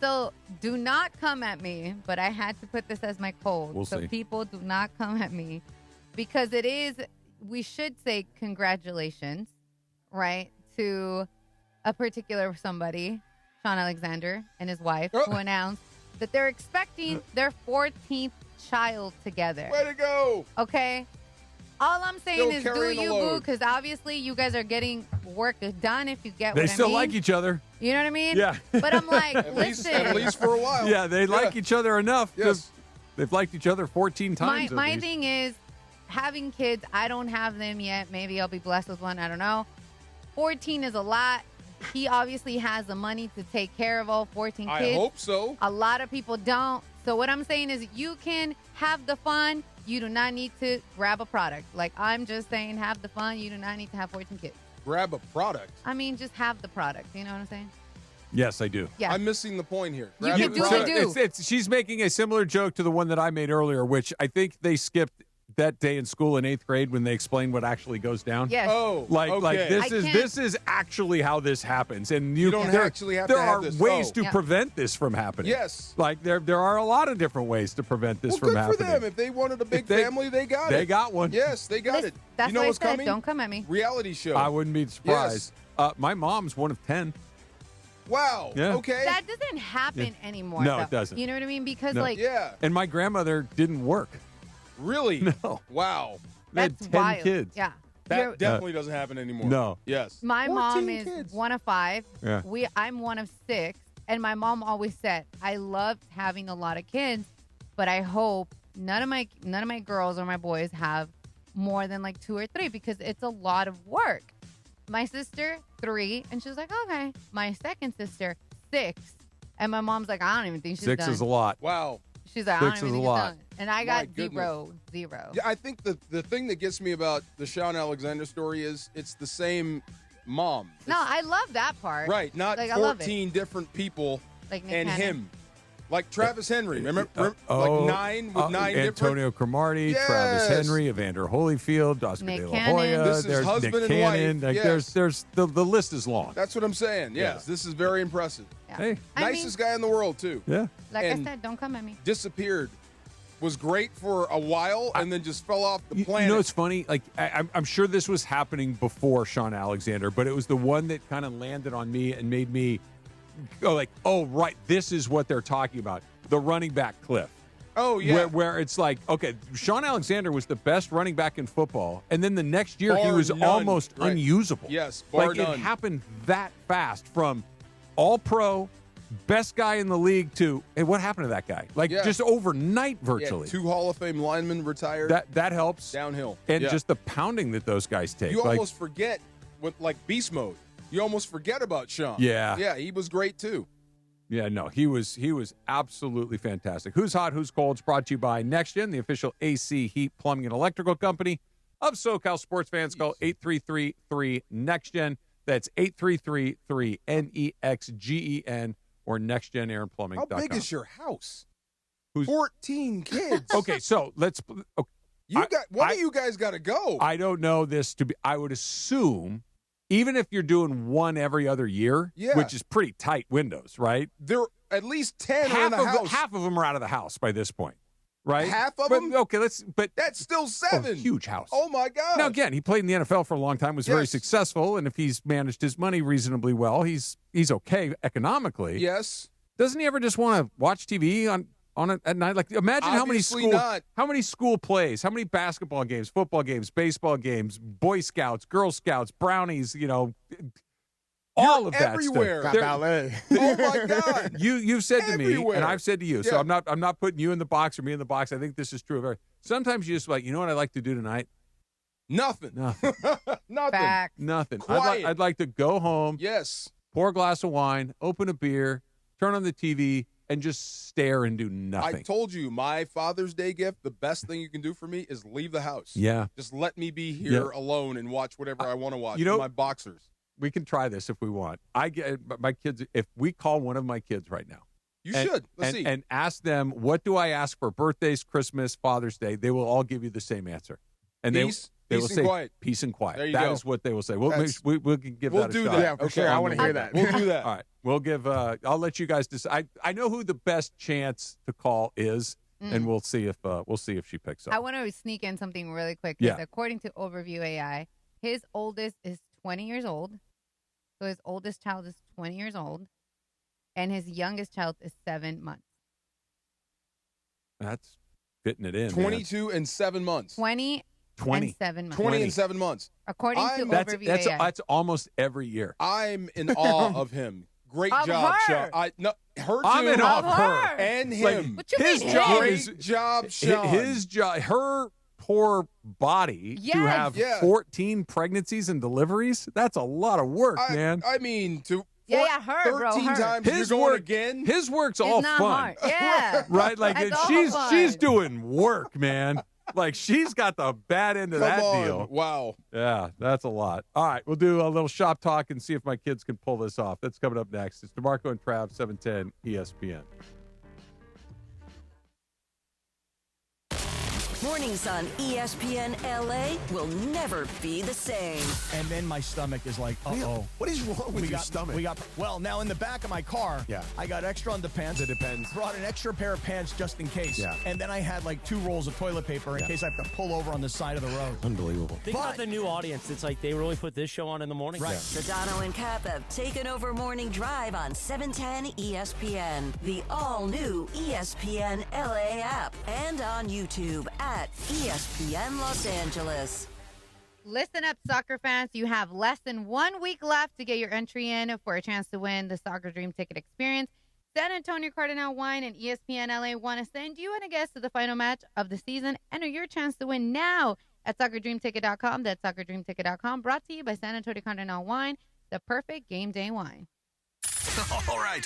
So do not come at me, but I had to put this as my code. We'll so see. people do not come at me because it is, we should say congratulations, right, to a particular somebody, Sean Alexander and his wife, who announced that they're expecting their 14th child together. Way to go. Okay? All I'm saying Still is do carrying the you, boo, load. because obviously you guys are getting work done if you get They what still I mean. like each other. You know what I mean? Yeah. But I'm like, At listen. least for a while. Yeah, they like each other enough. Yes. They've liked each other 14 times. My at least. thing is having kids. I don't have them yet. Maybe I'll be blessed with one. I don't know. 14 is a lot. He obviously has the money to take care of all 14 kids. I hope so. A lot of people don't. So what I'm saying is you can have the fun. You do not need to grab a product. Like, I'm just saying have the fun. You do not need to have 14 kids. Grab a product. I mean, just have the product. You know what I'm saying? Yes, I do. Yeah. I'm missing the point here. You Grab can a do product. it. She's making a similar joke to the one that I made earlier, which I think they skipped that day in school in 8th grade when they explained what actually goes down. Yes. Oh, Like okay. this is actually how this happens, and you don't there, actually have to there have are this. ways Oh. to Yeah. prevent this from happening. Yes. Like there are a lot of different ways to prevent this Well, from good happening. for them. If they wanted a big they- family, they got it. They got one. Yes, they got it. That's You know why what's I said, coming? don't come at me. Reality show. I wouldn't be surprised. My mom's one of 10. Wow. Yeah. Okay. That doesn't happen anymore. No, though. it doesn't. You know what I mean? Because, No. like, Yeah. And my grandmother didn't work. Really? No. Wow. They had that's 10 wild. kids. Yeah. That You're- definitely doesn't happen anymore. No. Yes. My 14 mom is kids. one of 5. Yeah. I'm one of 6. And my mom always said, I loved having a lot of kids, but I hope none of my girls or my boys have more than like 2 or 3 because it's a lot of work. My sister, 3, and she was like, okay. My second sister, 6. And my mom's like, I don't even think she's 6 done. is a lot. Wow. She's like, 6 I don't is even a think lot. it's done. And I My got goodness. zero. Yeah, I think the thing that gets me about the Sean Alexander story is it's the same mom. No, I love that part. Right, not Like, I love it. 14 different people Like Nick and Cannon. him. Like Travis Henry. Remember Oh, like 9 with 9 different. Antonio Cromartie, Yes. Travis Henry, Evander Holyfield, Oscar Nick De La Cannon. Hoya. This is There's husband Nick and Cannon. wife, Like yes. there's the list is long. That's what I'm saying. Yes, this is very impressive. Yeah. Hey. I Nicest guy in the world too. Yeah. Like and- I said, don't come at me. Disappeared. Was great for a while and then just fell off the You planet. know, it's funny. Like I'm sure this was happening before Sean Alexander, but it was the one that kind of landed on me and made me go like, "Oh, right, this is what they're talking about." The running back cliff. Oh yeah. Where it's like, okay, Sean Alexander was the best running back in football, and then the next year he Bar was none. almost Right. unusable. Yes, bar like none. it happened that fast from all pro, best guy in the league to, hey, what happened to that guy? Like Yeah. just overnight, Yeah, virtually. 2 Hall of Fame linemen retired. That helps. Downhill. And Yeah. just the pounding that those guys take. You like, almost forget with like beast mode. You almost forget about Sean. Yeah. Yeah, he was great too. Yeah, no, he was absolutely fantastic. Who's Hot, Who's Cold is brought to you by NextGen, the official AC, heat, plumbing, and electrical company of SoCal sports fans. Call 833-3-NEXTGen. That's 833-3-NEXGEN or NextGenAirandPlumbing.com. How big is your house? Who's- 14 kids. Okay, so let's. Okay, One of you guys got to go. I don't know this to be. I would assume, even if you're doing one every other year, Yeah. which is pretty tight windows, right? There at least 10 are in the house. Half of them are out of the house by this point, right? Half of but, them? Okay, but that's still 7. Huge house. Oh, my God. Now, again, he played in the NFL for a long time, was very successful, and if he's managed his money reasonably well, he's okay economically. Yes. Doesn't he ever just want to watch TV on it at night? Like, imagine Obviously how many school plays, how many basketball games, football games, baseball games, Boy Scouts, Girl Scouts, brownies, all of that everywhere. stuff. Got ballet. Oh, my God. You've said to me, Everywhere. and I've said to you, so Yeah. I'm not putting you in the box or me in the box. I think this is true of everyone. Sometimes you just like, you know what I'd like to do tonight? Nothing. Nothing. Fact. Nothing. Quiet. I'd like to go home, Yes. pour a glass of wine, open a beer, turn on the TV, and just stare and do I nothing. told you, my Father's Day gift, the best thing you can do for me is leave the house. Yeah. Just let me be here alone and watch whatever I want to watch. My boxers. We can try this if we want. I get my kids. If we call one of my kids right now, You should. Let's see. and ask them, what do I ask for birthdays, Christmas, Father's Day? They will all give you the same answer. And Peace, they peace will and say quiet. peace and quiet. There you That go. is what they will say. We'll give We'll that a do shot. that. Yeah, for sure. I want to hear that. We'll do that. All right. We'll give. I'll let you guys decide. I know who the best chance to call is, and we'll see if she picks up. I want to sneak in something really quick. 'Cause Yeah. According to Overview AI, his oldest is 20 years old. So his oldest child is 20 years old. And his youngest child is 7 months. That's fitting it in. 22 and 7 months. 20 and 7 months. 20 and 7 months. According to Overview that's AI. that's almost every year. I'm in awe of him. Great Of job, her. Sean. Her I'm too. in awe of Of her. her. And Like, him. What you his mean, job him? is Great job, Sean. his job. Her poor body to Yes. have Yeah. 14 pregnancies and deliveries. That's a lot of work, man. I mean, Yeah, her, bro, 13 her. times His you're going work again. His work's It's all not fun, hard. Yeah. right? Like It's all she's fun. doing work, man. Like she's got the bad end of Come that on. deal. Wow. Yeah, that's a lot. All right, we'll do a little shop talk and see if my kids can pull this off. That's coming up next. It's DeMarco and Trav, 710 ESPN. Mornings on ESPN LA will never be the same. And then my stomach is like, uh-oh. What is wrong with your stomach? Well, now in the back of my car, I got extra underpants. It depends. Brought an extra pair of pants just in case. Yeah. And then I had like 2 rolls of toilet paper in case I have to pull over on the side of the road. Unbelievable. Think about the new audience. It's like they really put this show on in the morning. Right. Sedano and Cap have taken over Morning Drive on 710 ESPN, the all-new ESPN LA app, and on YouTube at ESPN Los Angeles. Listen up, soccer fans. You have less than 1 week left to get your entry in for a chance to win the Soccer Dream Ticket Experience. San Antonio Cardinal Wine and ESPN LA want to send you and a guest to the final match of the season. Enter your chance to win now at SoccerDreamTicket.com. That's SoccerDreamTicket.com. Brought to you by San Antonio Cardinal Wine, the perfect game day wine. All right.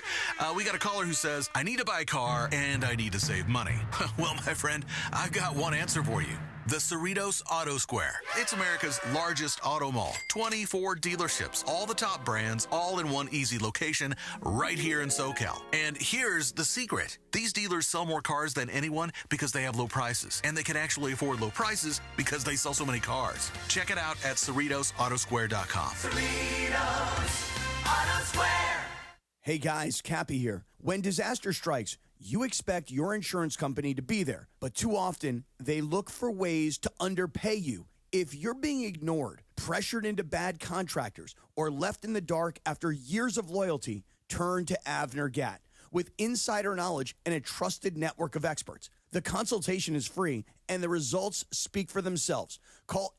We got a caller who says, I need to buy a car and I need to save money. Well, my friend, I've got one answer for you. The Cerritos Auto Square. It's America's largest auto mall. 24 dealerships, all the top brands, all in one easy location right here in SoCal. And here's the secret. These dealers sell more cars than anyone because they have low prices. And they can actually afford low prices because they sell so many cars. Check it out at CerritosAutosquare.com. Cerritos Auto Square. Hey guys, Cappy here. When disaster strikes, you expect your insurance company to be there, but too often they look for ways to underpay you. If you're being ignored, pressured into bad contractors, or left in the dark after years of loyalty, turn to Avner Gatt. With insider knowledge and a trusted network of experts, the consultation is free and the results speak for themselves. Call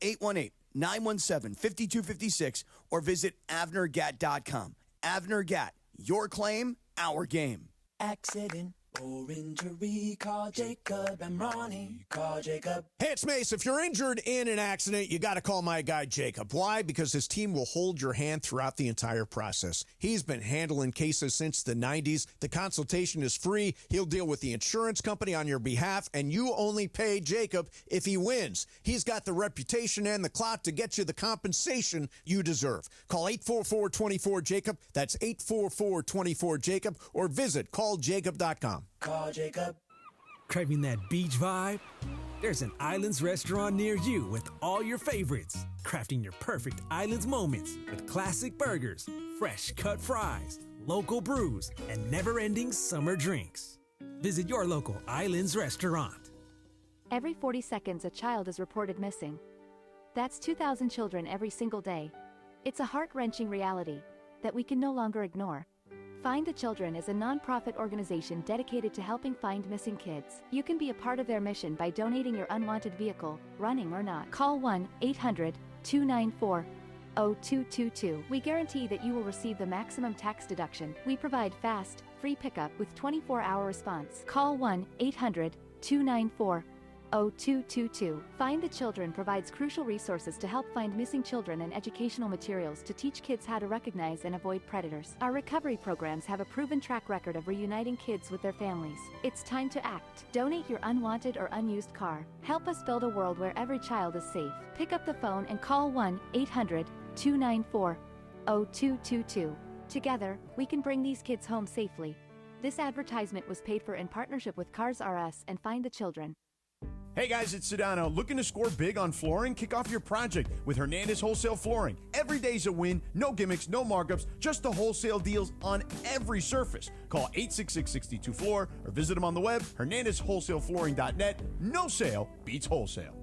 818-917-5256 or visit AvnerGatt.com. Avner Gatt. Your claim, our game. Accident or injury, call Jacob and Ronnie. Call Jacob. Hey, it's Mace. If you're injured in an accident, you got to call my guy Jacob. Why? Because his team will hold your hand throughout the entire process. He's been handling cases since the 90s. The consultation is free. He'll deal with the insurance company on your behalf, and you only pay Jacob if he wins. He's got the reputation and the clout to get you the compensation you deserve. Call 844-24-JACOB. That's 844-24-JACOB, or visit calljacob.com. Call Jacob. Craving that beach vibe? There's an Islands restaurant near you with all your favorites. Crafting your perfect Islands moments with classic burgers, fresh cut fries, local brews, and never-ending summer drinks. Visit your local Islands restaurant. Every 40 seconds, a child is reported missing. That's 2,000 children every single day. It's a heart-wrenching reality that we can no longer ignore. Find the Children is a non-profit organization dedicated to helping find missing kids. You can be a part of their mission by donating your unwanted vehicle, running or not. Call 1-800-294-0222. We guarantee that you will receive the maximum tax deduction. We provide fast, free pickup with 24-hour response. Call 1-800-294-0222. Find the Children provides crucial resources to help find missing children and educational materials to teach kids how to recognize and avoid predators. Our recovery programs have a proven track record of reuniting kids with their families. It's time to act. Donate your unwanted or unused car. Help us build a world where every child is safe. Pick up the phone and call 1-800-294-0222. Together, we can bring these kids home safely. This advertisement was paid for in partnership with Cars R Us and Find the Children. Hey guys, it's Sedano. Looking to score big on flooring? Kick off your project with Hernandez Wholesale Flooring. Every day's a win, no gimmicks, no markups, just the wholesale deals on every surface. Call 866-62-FLOOR or visit them on the web, hernandezwholesaleflooring.net. No sale beats wholesale.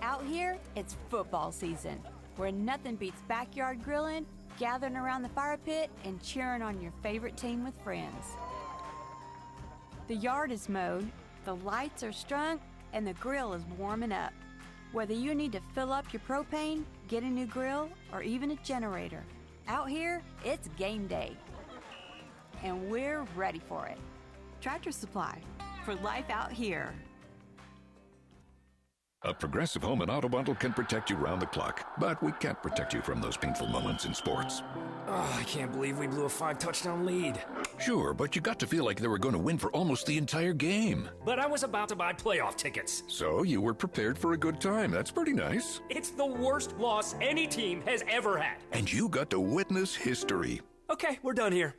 Out here, it's football season, where nothing beats backyard grilling, gathering around the fire pit, and cheering on your favorite team with friends. The yard is mowed, the lights are strung, and the grill is warming up. Whether you need to fill up your propane, get a new grill, or even a generator, out here, it's game day. And we're ready for it. Tractor Supply, for life out here. A Progressive Home and Auto Bundle can protect you round the clock, but we can't protect you from those painful moments in sports. Oh, I can't believe we blew a 5-touchdown lead. Sure, but you got to feel like they were going to win for almost the entire game. But I was about to buy playoff tickets. So you were prepared for a good time. That's pretty nice. It's the worst loss any team has ever had. And you got to witness history. Okay, we're done here.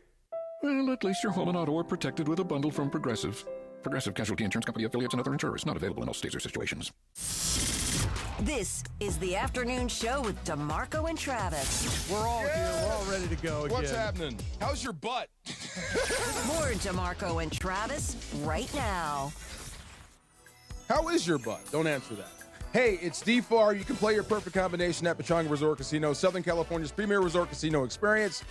Well, at least your home and auto are protected with a bundle from Progressive. Progressive Casualty Insurance Company, affiliates, and other insurers. Not available in all states or situations. This is the afternoon show with DeMarco and Travis. We're all here. We're all ready to go again. What's happening? How's your butt? More DeMarco and Travis right now. How is your butt? Don't answer that. Hey, it's DFAR. You can play your perfect combination at Pechanga Resort Casino, Southern California's premier resort casino experience.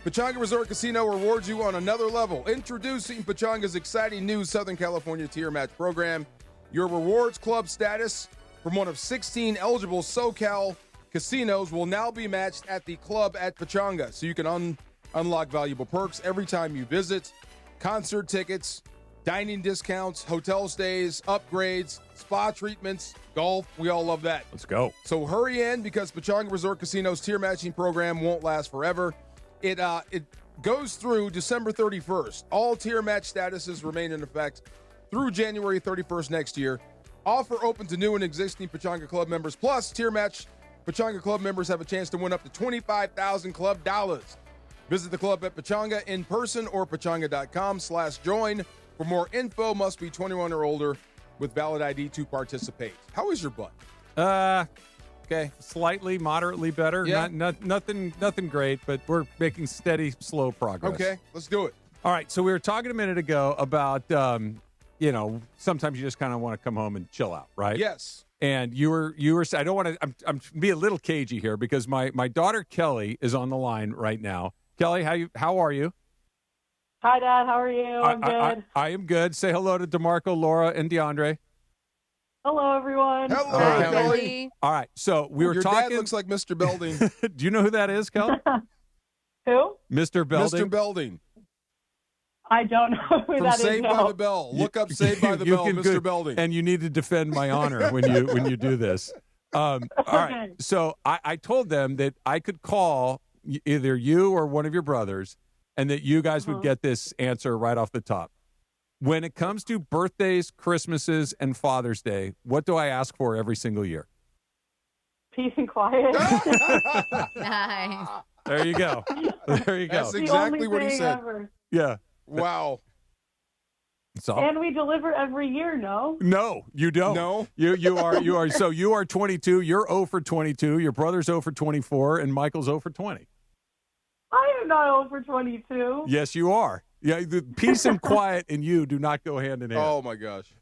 Pechanga Resort Casino rewards you on another level. Introducing Pechanga's exciting new Southern California tier match program. Your rewards club status from one of 16 eligible SoCal casinos will now be matched at the club at Pechanga, so you can unlock valuable perks every time you visit. Concert tickets, dining discounts, hotel stays, upgrades, spa treatments, golf. We all love that. Let's go. So hurry in, because Pechanga Resort Casino's tier matching program won't last forever. It goes through December 31st. All tier match statuses remain in effect through January 31st next year. Offer open to new and existing Pechanga Club members. Plus, tier match Pechanga Club members have a chance to win up to $25,000 club dollars. Visit the club at Pechanga in person or pechanga.com/join. For more info, must be 21 or older with valid ID to participate. How is your butt? Okay, slightly, moderately better. Yeah. Nothing great, but we're making steady, slow progress. Okay, let's do it. All right, so we were talking a minute ago about, sometimes you just kind of want to come home and chill out, right? Yes. And you were. I don't want to. I'm be a little cagey here because my daughter Kelly is on the line right now. Kelly, how are you? Hi, Dad. How are you? I'm good. I am good. Say hello to DeMarco, Laura, and DeAndre. Hello, everyone. Hello, Kelly. All right, so we were talking. Your dad looks like Mr. Belding. Do you know who that is, Kelly? Who? Mr. Belding. Mr. Belding. I don't know who From that is. Saved by the Bell. Look up Saved by the Bell, Mr. Belding. And you need to defend my honor when you do this. All right. So I told them that I could call either you or one of your brothers, and that you guys would get this answer right off the top. When it comes to birthdays, Christmases, and Father's Day, what do I ask for every single year? Peace and quiet. Nice. There you go. There you go. That's exactly what he said. Ever. Yeah. Wow. So, and we deliver every year, no? No, you don't. No. You are. So you are 22. You're 0 for 22. Your brother's 0 for 24, and Michael's 0 for 20. I am not 0 for 22. Yes, you are. Yeah, the peace and quiet and you do not go hand in hand. Oh, my gosh.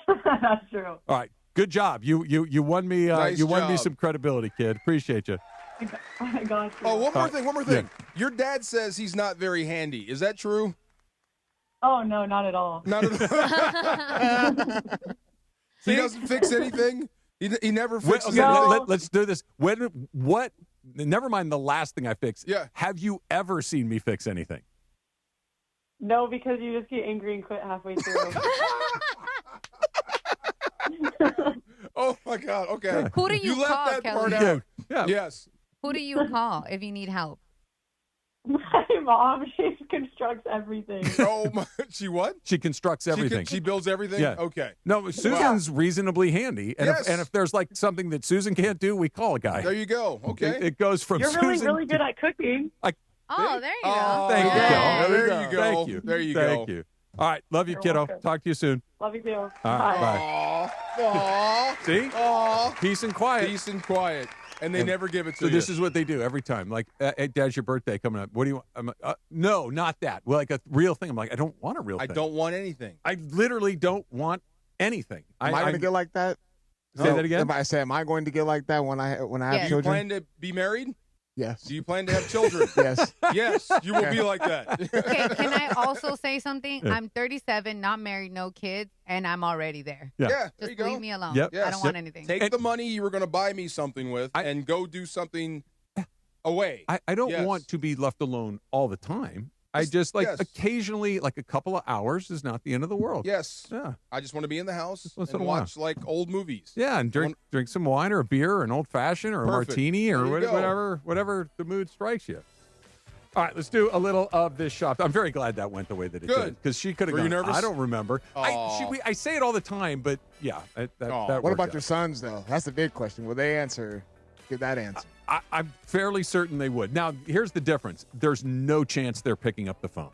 That's true. All right. Good job. You won me. Nice you won me job. some credibility, kid. Appreciate you. I got you. Oh, one more thing. Yeah. Your dad says he's not very handy. Is that true? Oh, no, not at all. Not at all. He doesn't fix anything? He never fixes Okay, anything? let's do this. What? Never mind the last thing I fixed. Yeah. Have you ever seen me fix anything? No, because you just get angry and quit halfway through. Oh, my God. Okay. Who do you left call, that Kelly? part out. Yeah. Yes. Who do you call if you need help? My mom, she constructs everything. Oh, my. She what? She constructs everything. She builds everything? Yeah. Okay. No, Susan's reasonably handy, and Yes. if there's like something that Susan can't do, we call a guy. There you go. Okay. It goes from You're Susan. really, really good at cooking. Oh, there you go. Oh, Thank you, yeah. Kel. There you go. Thank you. There you Thank go. you. All right. Love you, You're kiddo. welcome. Talk to you soon. Love you too. All right. Bye. Aw. See? Aw. Peace and quiet. Peace and quiet. And they never give it to So you. this is what they do every time. Like, hey, Dad's your birthday coming up. What do you want? I'm like, no, not that. Well, like a real thing. I'm like, I don't want a real I thing. don't want anything. I literally don't want anything. Am I going to get like that? Say that again? Am I going to get like that when I have Do you children? plan to be married? Yes. Do you plan to have children? Yes. Yes, you will be like that. Okay, can I also say something? Yeah. I'm 37, not married, no kids, and I'm already there. Yeah. Yeah, there Just you go. leave me alone. Yep. I Yes. don't want anything. Take the money you were going to buy me something with and go do something away. I don't Yes. want to be left alone all the time. I just like yes. occasionally, like a couple of hours is not the end of the world. Yes. Yeah. I just want to be in the house once in and a while. watch like old movies. Yeah, and drink some wine or a beer or an old fashioned or a Perfect. martini or There you go. whatever the mood strikes you. All right, let's do a little of this shop. I'm very glad that went the way that it Good. did because she could have Were you gone. nervous? I don't remember. I Aw. say it all the time, but yeah, that What worked about out. your sons, though? That's the big question. Will they give that answer? I'm fairly certain they would. Now, here's the difference. There's no chance they're picking up the phone.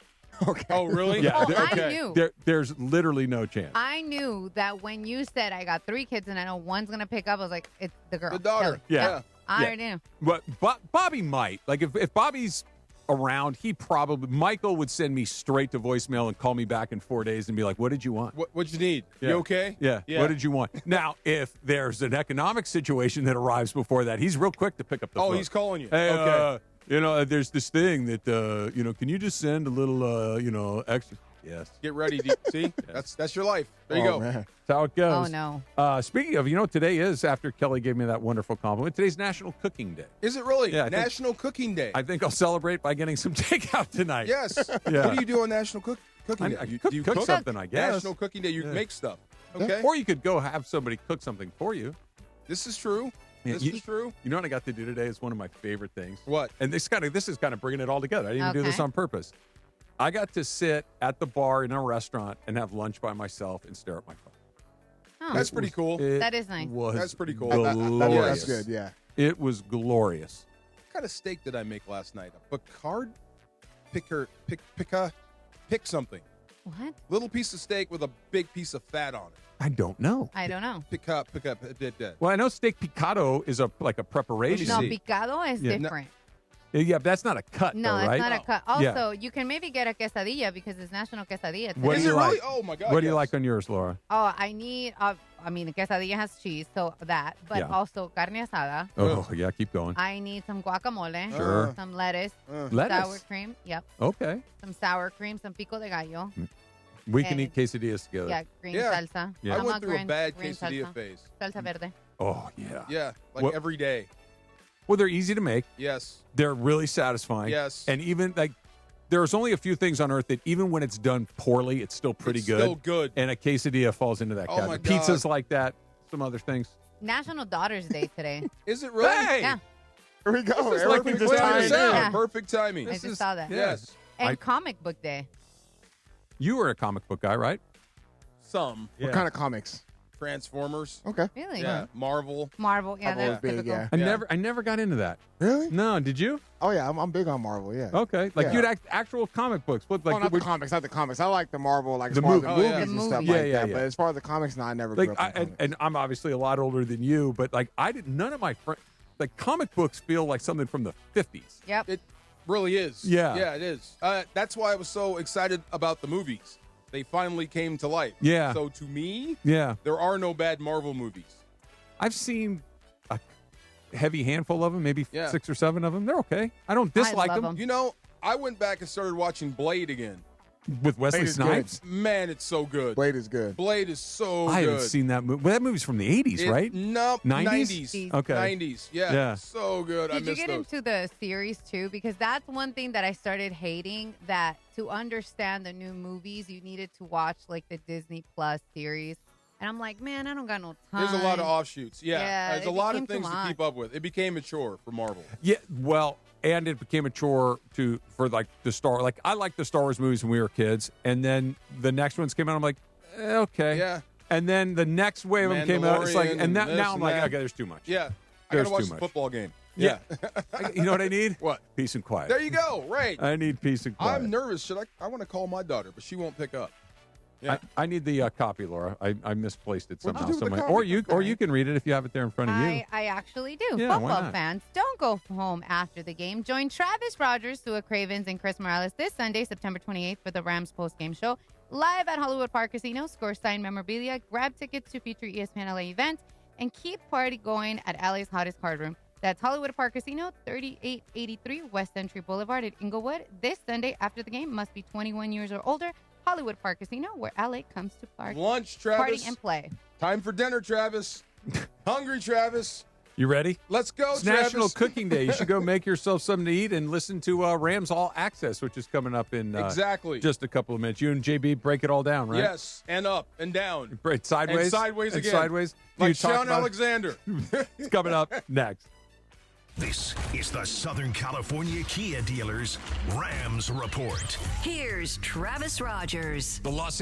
Okay. Oh, really? Yeah, Oh, there- I knew. There's literally no chance. I knew that when you said I got 3 kids and I know one's going to pick up, I was like, it's the girl. The daughter. Kelly. Yeah. I Yeah. already knew. But Bobby might. Like if Bobby's around, Michael would send me straight to voicemail and call me back in 4 days and be like, what did you want? What'd you need? Yeah. You okay? Yeah. What did you want? Now, if there's an economic situation that arrives before that, he's real quick to pick up the phone. Oh, he's calling you. Hey, Okay. there's this thing that, can you just send a little, extra? Yes. Get ready. See? That's your life. There you go. Man. That's how it goes. Oh, no. Speaking of, today is, after Kelly gave me that wonderful compliment, today's National Cooking Day. Is it really? Yeah, I think- National Cooking Day. I think I'll celebrate by getting some takeout tonight. Yes. Yeah. What do you do on National Cooking Day? I Do cook, you cook something, I guess. National Cooking Day, you Yeah. make stuff. Okay. Or you could go have somebody cook something for you. This is true. Yeah, This you- is true. You know what I got to do today is one of my favorite things. What? And this is kind of bringing it all together. I didn't even do this Okay. on purpose. I got to sit at the bar in a restaurant and have lunch by myself and stare at my phone. Oh. That's pretty cool. That is nice. That's pretty cool. Glorious. That's good, yeah. It was glorious. What kind of steak did I make last night? A Picard? Pick something. What? Little piece of steak with a big piece of fat on it. I don't know. I don't know. Pick up. Well, I know steak picado is a preparation. No, see. picado is Yeah. different. Yeah, but that's not a cut, No, though, it's right? not a cut. Yeah. Also, you can maybe get a quesadilla because it's National Quesadilla Day. What do Is you it like? really? Oh, my God. What do you yes. like on yours, Laura? Oh, I need, the quesadilla has cheese, so that, but Yeah. also carne asada. Oh, yeah, keep going. I need some guacamole. Sure. Some lettuce. Lettuce? Sour cream. Yep. Okay. Some sour cream, some pico de gallo. We can And- eat quesadillas together. Yeah, green Yeah. salsa. Yeah. I I'm went through a green- bad green quesadilla salsa. phase. Salsa verde. Oh, yeah. Yeah, like What- every day. Well, they're easy to make. Yes. They're really satisfying. Yes. And even there's only a few things on earth that even when it's done poorly, it's still pretty It's good. still good. And a quesadilla falls into that Oh, category. my God. Pizzas like that, some other things. National Daughters Day today. Is it really? Hey! Yeah, Here we go. This is like Everything we just planned ties this in. out. Yeah. Perfect timing. I just saw that. Yes. And I- Comic Book Day. You were a comic book guy, right? Some. What kind of comics? Transformers. Okay. Really? Yeah. Marvel. Marvel. Yeah, Marvel that's was big, typical. yeah. I never got into that. Really? No, did you? Oh, yeah. I'm big on Marvel, yeah. Okay. Like Yeah. you'd actual comic books. What Oh, not the comics, not the comics. I like the Marvel, like The as far as movie. the Oh, movies yeah. and The stuff movie. like Yeah, yeah, that. yeah. But as far as the comics, no, I never like grew up in comics. and I'm obviously a lot older than you, but like I didn't. None of my friends. Like comic books feel like something from the 50s. Yep. It really is. Yeah. Yeah, it is. That's why I was so excited about the movies. they finally came to light. Yeah. So to me, Yeah. there are no bad Marvel movies. I've seen a heavy handful of them, maybe Yeah. 6 or 7 of them. They're okay. I don't dislike them. You know, I went back and started watching Blade again. With Wesley Blade is Snipes? Man, it's so good. Blade is good. Blade is so I good. haven't seen that movie. Well, that movie's from the 80s, right? Nope. 90s? Okay. 90s. Yeah. So good. I Did you missed get those. into the series too? Because that's one thing that I started hating, that to understand the new movies, you needed to watch like the Disney Plus series. And I'm like, man, I don't got no time. There's a lot of offshoots. Yeah. There's it a lot of became things too to keep much. up with. It became a chore for Marvel. Yeah, well, and it became a chore for like the Star. Like I liked the Star Wars movies when we were kids, and then the next ones came out. I'm like, okay, Yeah. And then the next wave of them came out. It's like, Mandalorian and that, this now I'm and like, that. okay, there's too much. Yeah. I There's got to watch too the much. football game. Yeah. You know what I need? What? Peace and quiet. There you go. Right. I need peace and quiet. I'm nervous. I want to call my daughter, but she won't pick up. Yeah. I need the copy, Laura. I misplaced it What'd you somehow. do with the somewhere. copy? Or you can read it if you have it there in front of you. I actually do. Yeah, why Football not? fans, don't go home after the game. Join Travis Rogers, Sua Cravens, and Chris Morales this Sunday, September 28th, for the Rams post-game show live at Hollywood Park Casino. Score signed memorabilia, grab tickets to future ESPN LA events, and keep party going at LA's hottest card room. That's Hollywood Park Casino, 3883 West Entry Boulevard at Inglewood. This Sunday after the game, must be 21 years or older. Hollywood Park Casino, where LA comes to party. Lunch, Travis. Party and play. Time for dinner, Travis. Hungry, Travis. You ready? Let's go, It's Travis. National Cooking Day. You should go make yourself something to eat and listen to Rams All Access, which is coming up in Exactly. just a couple of minutes. You and JB break it all down, right? Yes, and up and down. Break sideways. And sideways and again. Sideways. Do Like you talk Sean about it? Alexander. It's coming up next. This is the Southern California Kia dealers Rams Report. Here's Travis Rogers. The Los